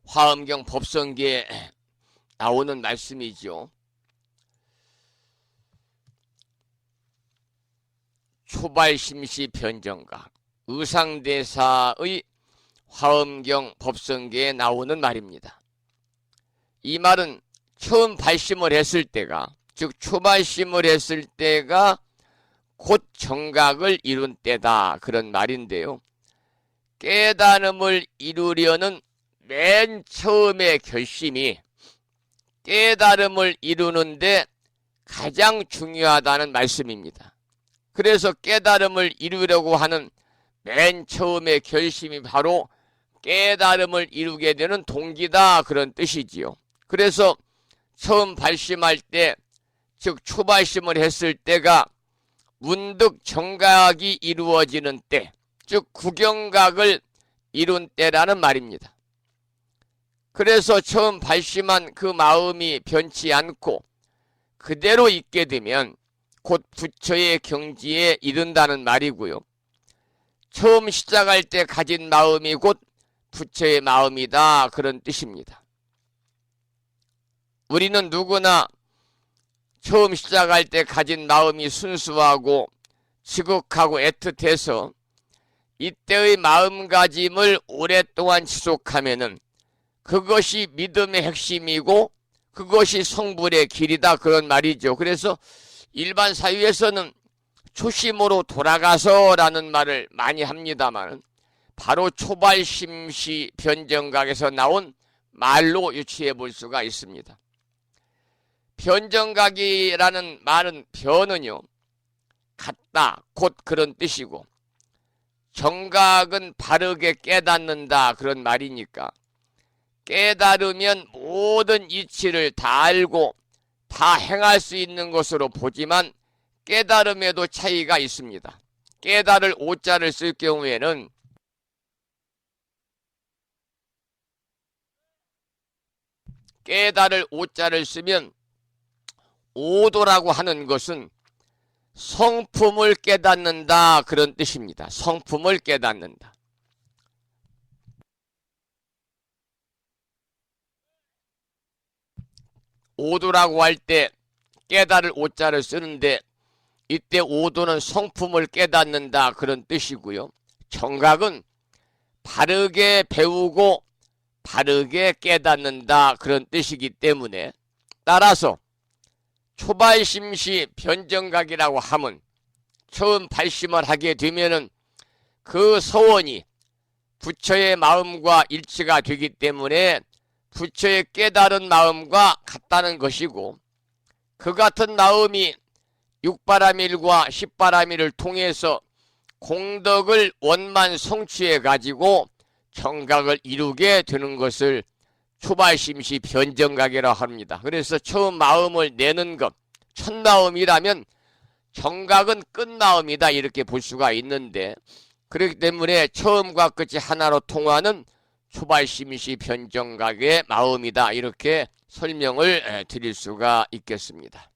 화엄경 법성기에 나오는 말씀이죠. 초발심시 변정각. 의상대사의 화엄경 법성기에 나오는 말입니다. 이 말은 처음 발심을 했을 때가, 즉 초발심을 했을 때가 곧 정각을 이룬 때다. 그런 말인데요. 깨달음을 이루려는 맨 처음의 결심이 깨달음을 이루는데 가장 중요하다는 말씀입니다. 그래서 깨달음을 이루려고 하는 맨 처음의 결심이 바로 깨달음을 이루게 되는 동기다, 그런 뜻이지요. 그래서 처음 발심할 때, 즉 초발심을 했을 때가 문득 정각이 이루어지는 때, 즉 구경각을 이룬 때라는 말입니다. 그래서 처음 발심한 그 마음이 변치 않고 그대로 있게 되면 곧 부처의 경지에 이른다는 말이고요. 처음 시작할 때 가진 마음이 곧 부처의 마음이다, 그런 뜻입니다. 우리는 누구나 처음 시작할 때 가진 마음이 순수하고 지극하고 애틋해서 이때의 마음가짐을 오랫동안 지속하면은 그것이 믿음의 핵심이고 그것이 성불의 길이다, 그런 말이죠. 그래서 일반 사유에서는 초심으로 돌아가서 라는 말을 많이 합니다만 바로 초발심시 변정각에서 나온 말로 유추해 볼 수가 있습니다. 변정각이라는 말은 변은요, 같다, 곧 그런 뜻이고 정각은 바르게 깨닫는다, 그런 말이니까 깨달으면 모든 이치를 다 알고 다 행할 수 있는 것으로 보지만 깨달음에도 차이가 있습니다. 깨달을 오자를 쓸 경우에는 깨달을 오자를 쓰면 오도라고 하는 것은 성품을 깨닫는다, 그런 뜻입니다. 성품을 깨닫는다. 오도라고 할 때 깨달을 오자를 쓰는데 이때 오도는 성품을 깨닫는다, 그런 뜻이고요. 정각은 바르게 배우고 바르게 깨닫는다, 그런 뜻이기 때문에 따라서 초발심시 변정각이라고 하면 처음 발심을 하게 되면은 그 서원이 부처의 마음과 일치가 되기 때문에 부처의 깨달은 마음과 같다는 것이고, 그 같은 마음이 육바라밀과 십바라밀을 통해서 공덕을 원만 성취해 가지고 정각을 이루게 되는 것을 초발심시 변정각이라고 합니다. 그래서 처음 마음을 내는 것, 첫 마음이라면 정각은 끝 마음이다, 이렇게 볼 수가 있는데, 그렇기 때문에 처음과 끝이 하나로 통하는 초발심시 변정각의 마음이다, 이렇게 설명을 드릴 수가 있겠습니다.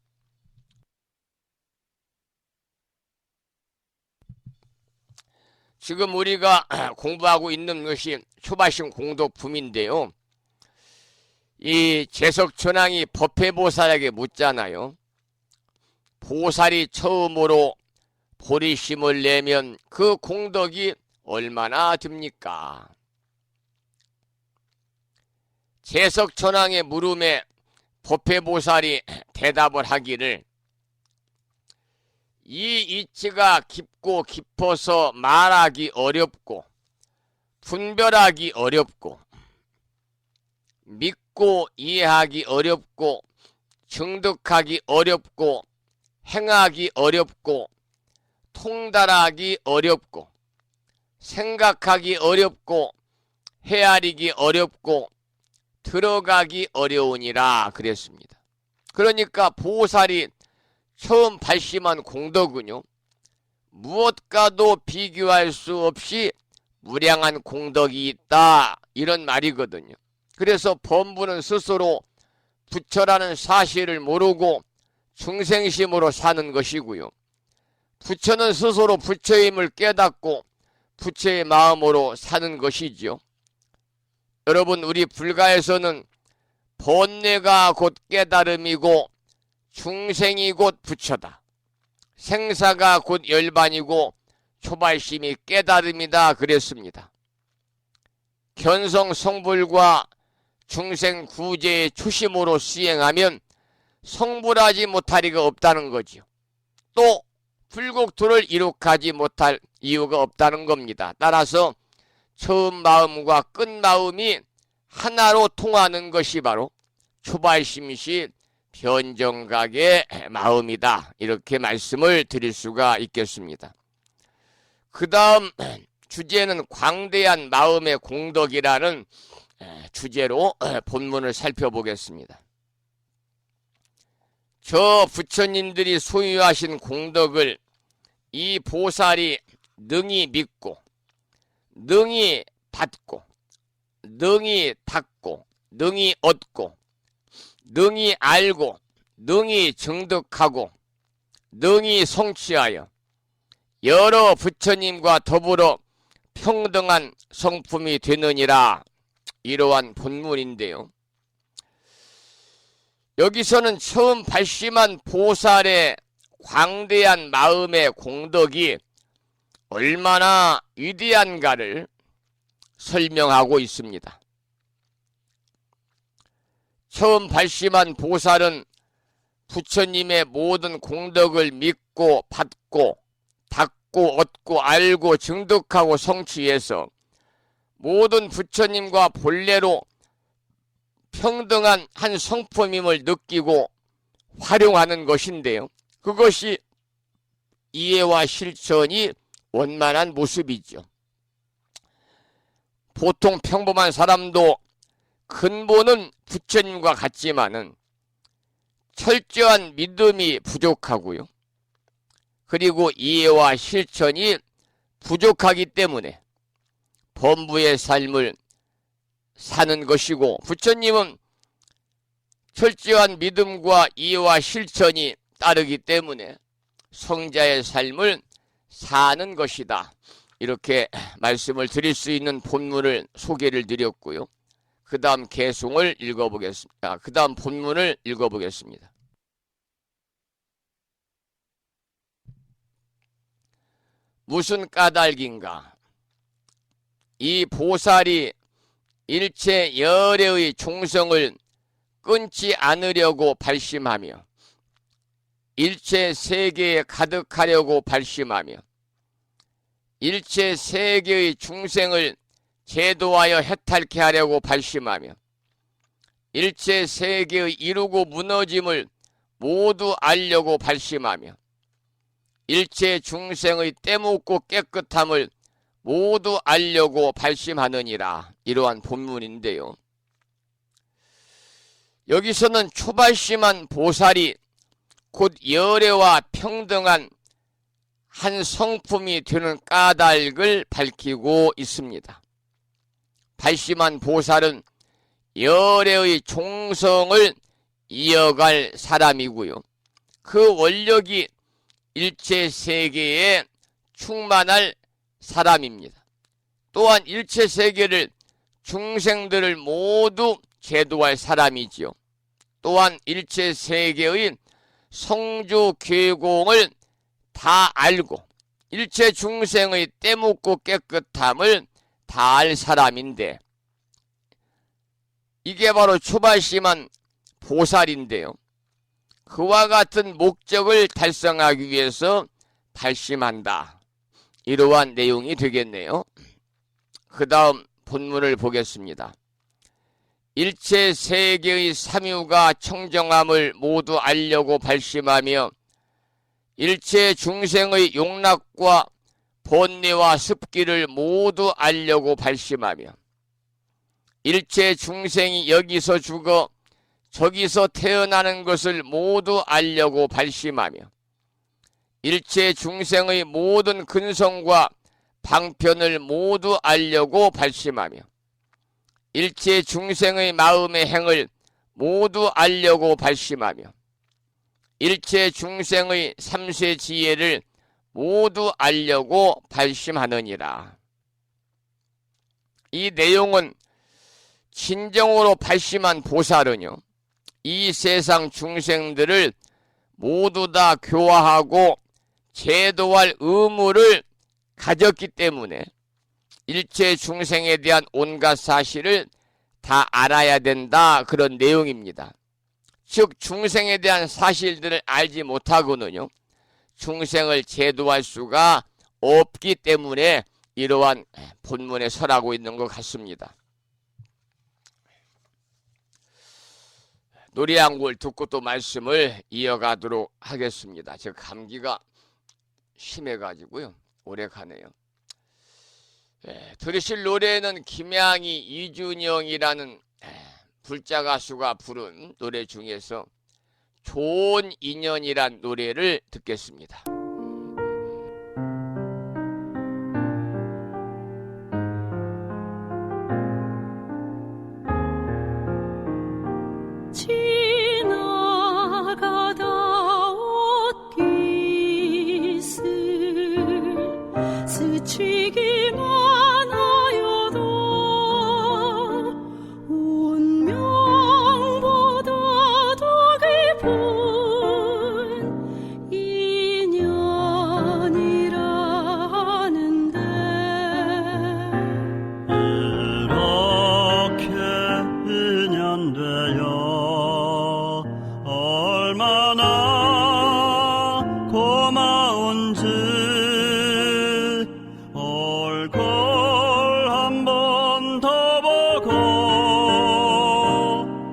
지금 우리가 공부하고 있는 것이 초발심 공덕품인데요. 이 재석천왕이 법회보살에게 묻잖아요. 보살이 처음으로 보리심을 내면 그 공덕이 얼마나 듭니까? 재석천왕의 물음에 법회보살이 대답을 하기를, 이 이치가 깊고 깊어서 말하기 어렵고 분별하기 어렵고 믿고 이해하기 어렵고 증득하기 어렵고 행하기 어렵고 통달하기 어렵고 생각하기 어렵고 헤아리기 어렵고 들어가기 어려우니라, 그랬습니다. 그러니까 보살이 처음 발심한 공덕은요, 무엇과도 비교할 수 없이 무량한 공덕이 있다, 이런 말이거든요. 그래서 범부는 스스로 부처라는 사실을 모르고 중생심으로 사는 것이고요. 부처는 스스로 부처임을 깨닫고 부처의 마음으로 사는 것이지요. 여러분, 우리 불가에서는 번뇌가 곧 깨달음이고 중생이 곧 부처다. 생사가 곧 열반이고 초발심이 깨달음이다, 그랬습니다. 견성 성불과 중생 구제의 초심으로 수행하면 성불하지 못할 이가 없다는 거지요. 또 불국토를 이룩하지 못할 이유가 없다는 겁니다. 따라서 처음 마음과 끝 마음이 하나로 통하는 것이 바로 초발심시 변정각의 마음이다. 이렇게 말씀을 드릴 수가 있겠습니다. 그 다음 주제는 광대한 마음의 공덕이라는 주제로 본문을 살펴보겠습니다. 저 부처님들이 소유하신 공덕을 이 보살이 능히 믿고 능히 받고 능히 닦고 능히 얻고 능히 알고 능히 증득하고 능히 성취하여 여러 부처님과 더불어 평등한 성품이 되느니라. 이러한 본문인데요. 여기서는 처음 발심한 보살의 광대한 마음의 공덕이 얼마나 위대한가를 설명하고 있습니다. 처음 발심한 보살은 부처님의 모든 공덕을 믿고 받고 닦고 얻고 알고 증득하고 성취해서 모든 부처님과 본래로 평등한 한 성품임을 느끼고 활용하는 것인데요. 그것이 이해와 실천이 원만한 모습이죠. 보통 평범한 사람도 근본은 부처님과 같지만은 철저한 믿음이 부족하고요. 그리고 이해와 실천이 부족하기 때문에 범부의 삶을 사는 것이고, 부처님은 철저한 믿음과 이해와 실천이 따르기 때문에 성자의 삶을 사는 것이다. 이렇게 말씀을 드릴 수 있는 본문을 소개를 드렸고요. 그 다음 개송을 읽어보겠습니다. 그 다음 본문을 읽어보겠습니다. 무슨 까닭인가? 이 보살이 일체 열애의 종성을 끊지 않으려고 발심하며 일체 세계에 가득하려고 발심하며 일체 세계의 중생을 제도하여 해탈케 하려고 발심하며 일체 세계의 이루고 무너짐을 모두 알려고 발심하며 일체 중생의 때묻고 깨끗함을 모두 알려고 발심하느니라. 이러한 본문인데요. 여기서는 초발심한 보살이 곧 열애와 평등한 한 성품이 되는 까닭을 밝히고 있습니다. 발심한 보살은 열애의 종성을 이어갈 사람이고요. 그 원력이 일체 세계에 충만할 사람입니다. 또한 일체 세계를 중생들을 모두 제도할 사람이지요. 또한 일체 세계의 성주 괴공을 다 알고 일체 중생의 때묻고 깨끗함을 다 알 사람인데, 이게 바로 초발심한 보살인데요. 그와 같은 목적을 달성하기 위해서 발심한다. 이러한 내용이 되겠네요. 그 다음 본문을 보겠습니다. 일체 세계의 삼유가 청정함을 모두 알려고 발심하며 일체 중생의 용락과 번뇌와 습기를 모두 알려고 발심하며 일체 중생이 여기서 죽어 저기서 태어나는 것을 모두 알려고 발심하며 일체 중생의 모든 근성과 방편을 모두 알려고 발심하며 일체 중생의 마음의 행을 모두 알려고 발심하며 일체 중생의 삼세 지혜를 모두 알려고 발심하느니라. 이 내용은 진정으로 발심한 보살은요, 이 세상 중생들을 모두 다 교화하고 제도할 의무를 가졌기 때문에 일체 중생에 대한 온갖 사실을 다 알아야 된다, 그런 내용입니다. 즉 중생에 대한 사실들을 알지 못하고는요 중생을 제도할 수가 없기 때문에 이러한 본문에 설하고 있는 것 같습니다. 노래 한 곡을 듣고 또 말씀을 이어가도록 하겠습니다. 제가 감기가 심해가지고요. 오래 가네요. 들으실 노래는 김양희, 이준영이라는 불자 가수가 부른 노래 중에서 좋은 인연이란 노래를 듣겠습니다. 지나가다 옷깃을 스치기만 하여도 운명보다 더 깊은 인연이라는데 이렇게 인연되어 얼마나 고마운지 얼굴 한 번 더 보고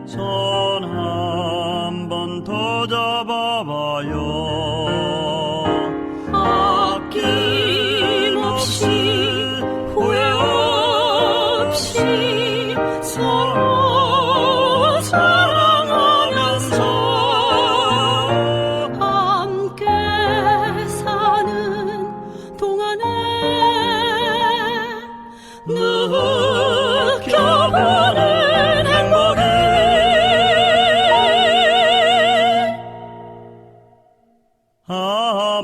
손 한 번 더 잡아봐요. 아낌없이 후회 없이 서로 사랑하면서 함께 사는 동안에 느껴보는 행복이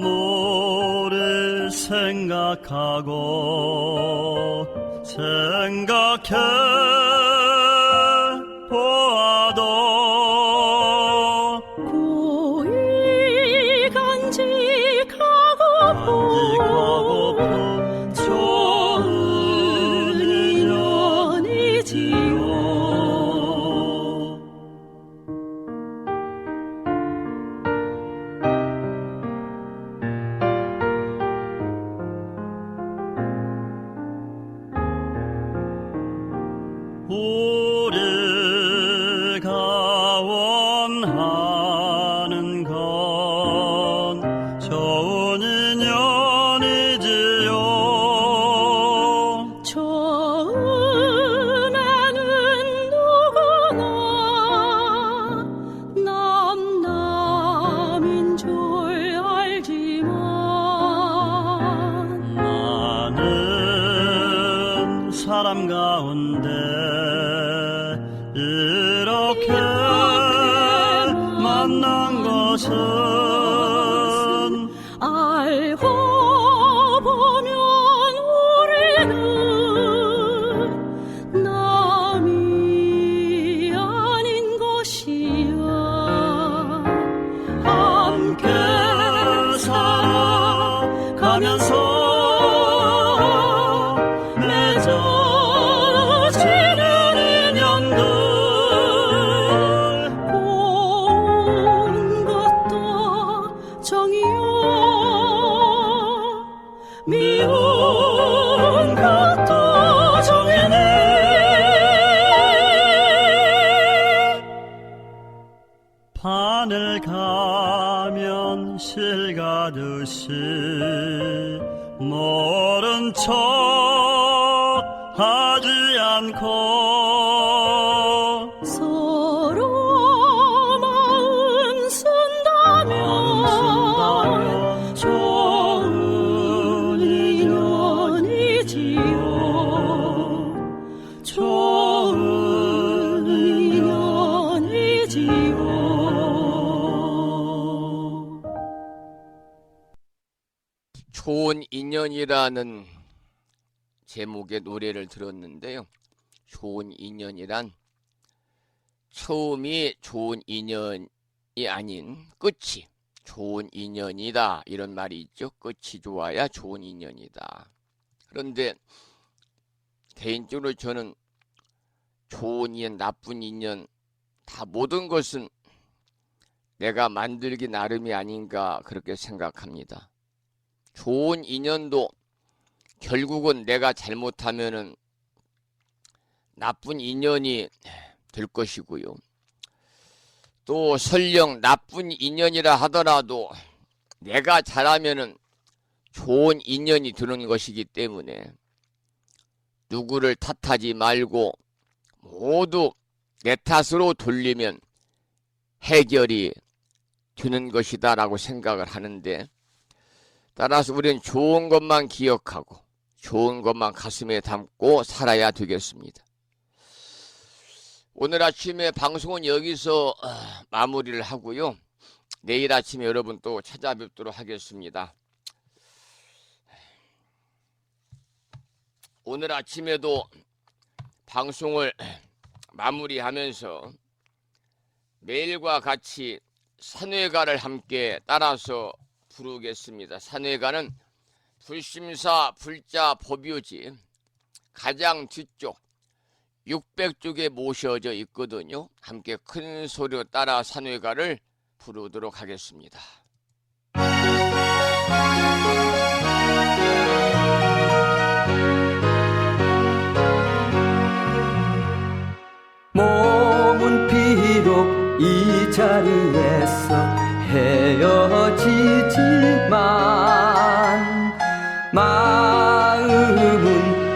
아무리 생각하고 생각해 보아도 고이 간직하고픈 좋은 인연이지요. 우리가 원하는 건 좋은 인연이지요. 처음에는 누구나 남남인 줄 알지만 많은 사람 가운데 이렇게 만난 것은 알고 보면 우리는 남이 아닌 것이야. 함께 살아가면서 맺어지는 인연들 고운 것도 정이요 미운 것도 정이네. 바늘 가면 실 가듯이 모른 척 하지 않고 서로 마음 쓴다면 좋은 인연이지요. 좋은 인연이지요. 좋은 인연이라는 제목의 노래를 들었는데요. 좋은 인연이란 처음이 좋은 인연이 아닌 끝이 좋은 인연이다, 이런 말이 있죠. 끝이 좋아야 좋은 인연이다. 그런데 개인적으로 저는 좋은 인연, 나쁜 인연 다 모든 것은 내가 만들기 나름이 아닌가 그렇게 생각합니다. 좋은 인연도 결국은 내가 잘못하면은 나쁜 인연이 될 것이고요. 또 설령 나쁜 인연이라 하더라도 내가 잘하면은 좋은 인연이 드는 것이기 때문에 누구를 탓하지 말고 모두 내 탓으로 돌리면 해결이 되는 것이다 라고 생각을 하는데, 따라서 우리는 좋은 것만 기억하고 좋은 것만 가슴에 담고 살아야 되겠습니다. 오늘 아침에 방송은 여기서 마무리를 하고요. 내일 아침에 여러분 또 찾아뵙도록 하겠습니다. 오늘 아침에도 방송을 마무리하면서 매일과 같이 산회가를 함께 따라서 부르겠습니다. 산회가는 불심사 불자 법요지 가장 뒤쪽 600쪽에 모셔져 있거든요. 함께 큰 소리로 따라 산회가를 부르도록 하겠습니다. 몸은 비록 이 자리에서 헤어지지만 마음은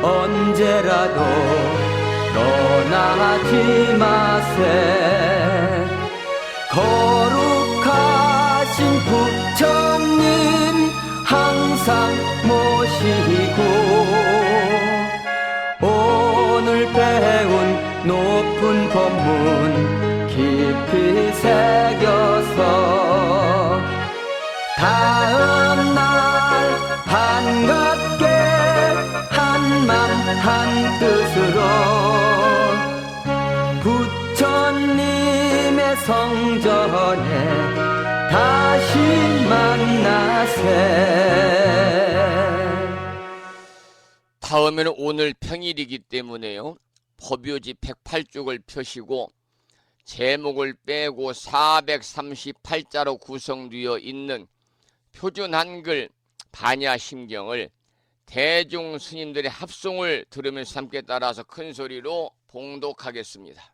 언제라도 떠나지 마세. 거룩하신 부처님 항상 모시고 오늘 배운 높은 법문 깊이 새겨서 다음날 반갑게 한맘 한뜻으로 부처님의 성전에 다시 만나세. 다음에는 오늘 평일이기 때문에요. 법요지 108쪽을 펴시고 제목을 빼고 438자로 구성되어 있는 표준 한글 반야심경을 대중 스님들의 합송을 들으면서 함께 따라서 큰 소리로 봉독하겠습니다.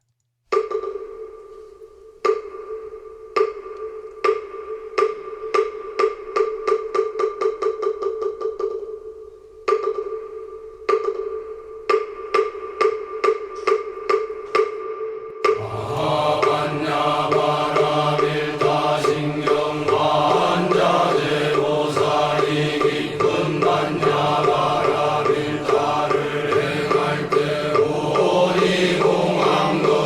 공항도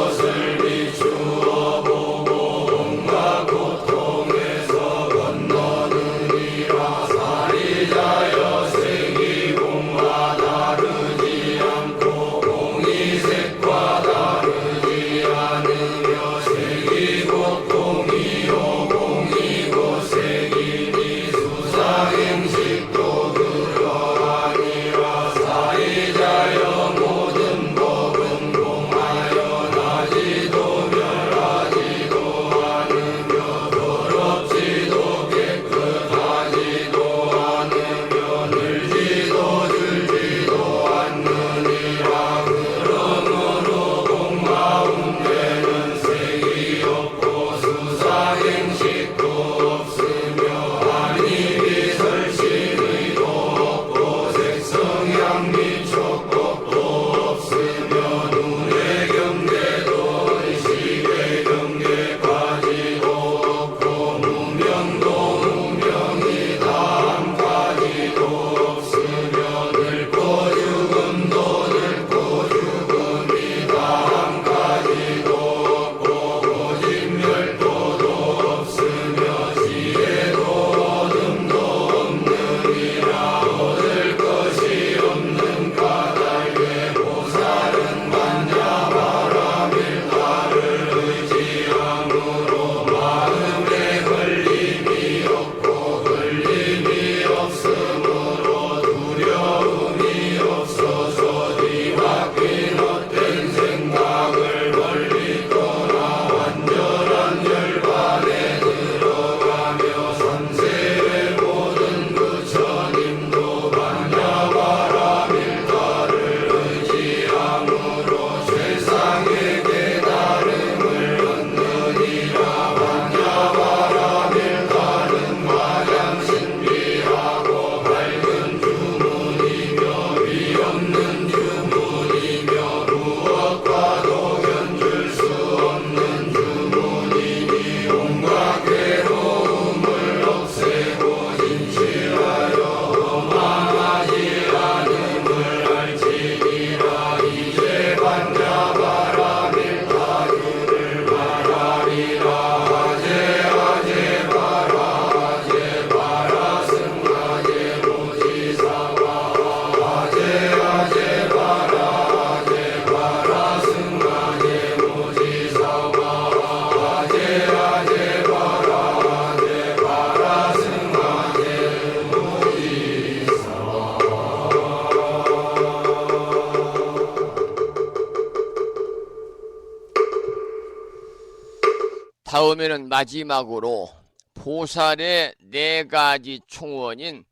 다음에는 마지막으로 보살의 4가지 총원인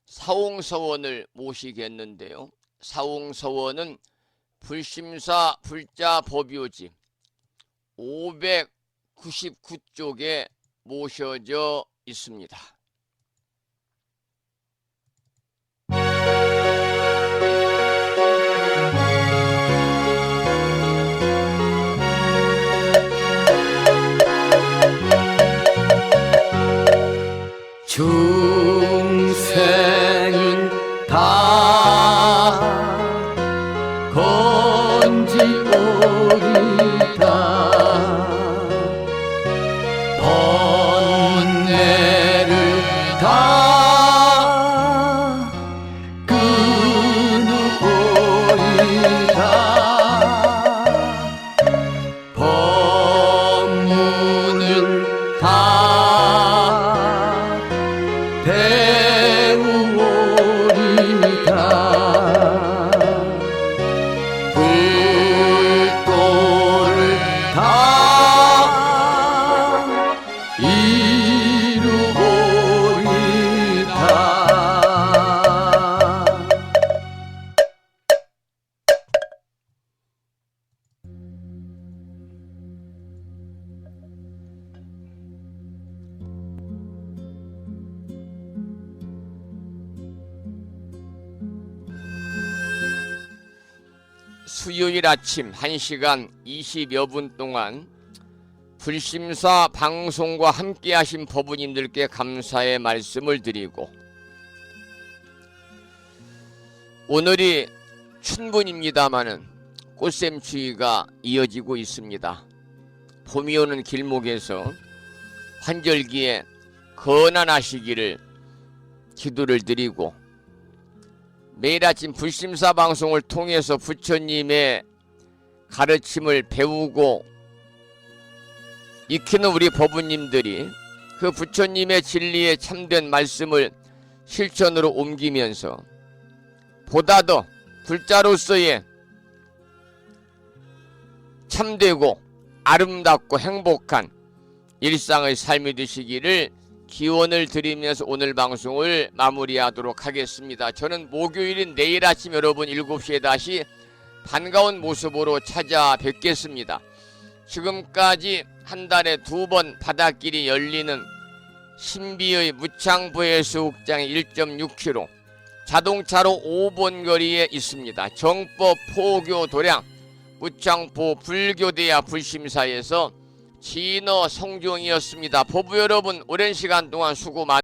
사홍서원을 모시겠는데요. 사홍서원은 불심사 불자 법요지 599쪽에 모셔져 있습니다. 중생은 다 건지오리다 번뇌를 다 끊어오리다 법문을 다 배우오리다 불도를 다 이루오리다 수요일 아침 1시간 20여 분 동안 불심사 방송과 함께 하신 법우님들께 감사의 말씀을 드리고, 오늘이 춘분입니다마는 꽃샘추위가 이어지고 있습니다. 봄이 오는 길목에서 환절기에 건안하시기를 기도를 드리고, 매일 아침 불심사 방송을 통해서 부처님의 가르침을 배우고 익히는 우리 법우님들이 그 부처님의 진리에 참된 말씀을 실천으로 옮기면서 보다 더 불자로서의 참되고 아름답고 행복한 일상의 삶이 되시기를 기원을 드리면서 오늘 방송을 마무리하도록 하겠습니다. 저는 목요일인 내일 아침 여러분 7시에 다시 반가운 모습으로 찾아뵙겠습니다. 지금까지 한 달에 2번 바닷길이 열리는 신비의 무창부해수욕장이 1.6km, 자동차로 5분 거리에 있습니다. 정법 포교 도량 무창포 불교대야 불심사에서 진어 성종이었습니다. 법부 여러분, 오랜 시간 동안 수고 많으셨습니다.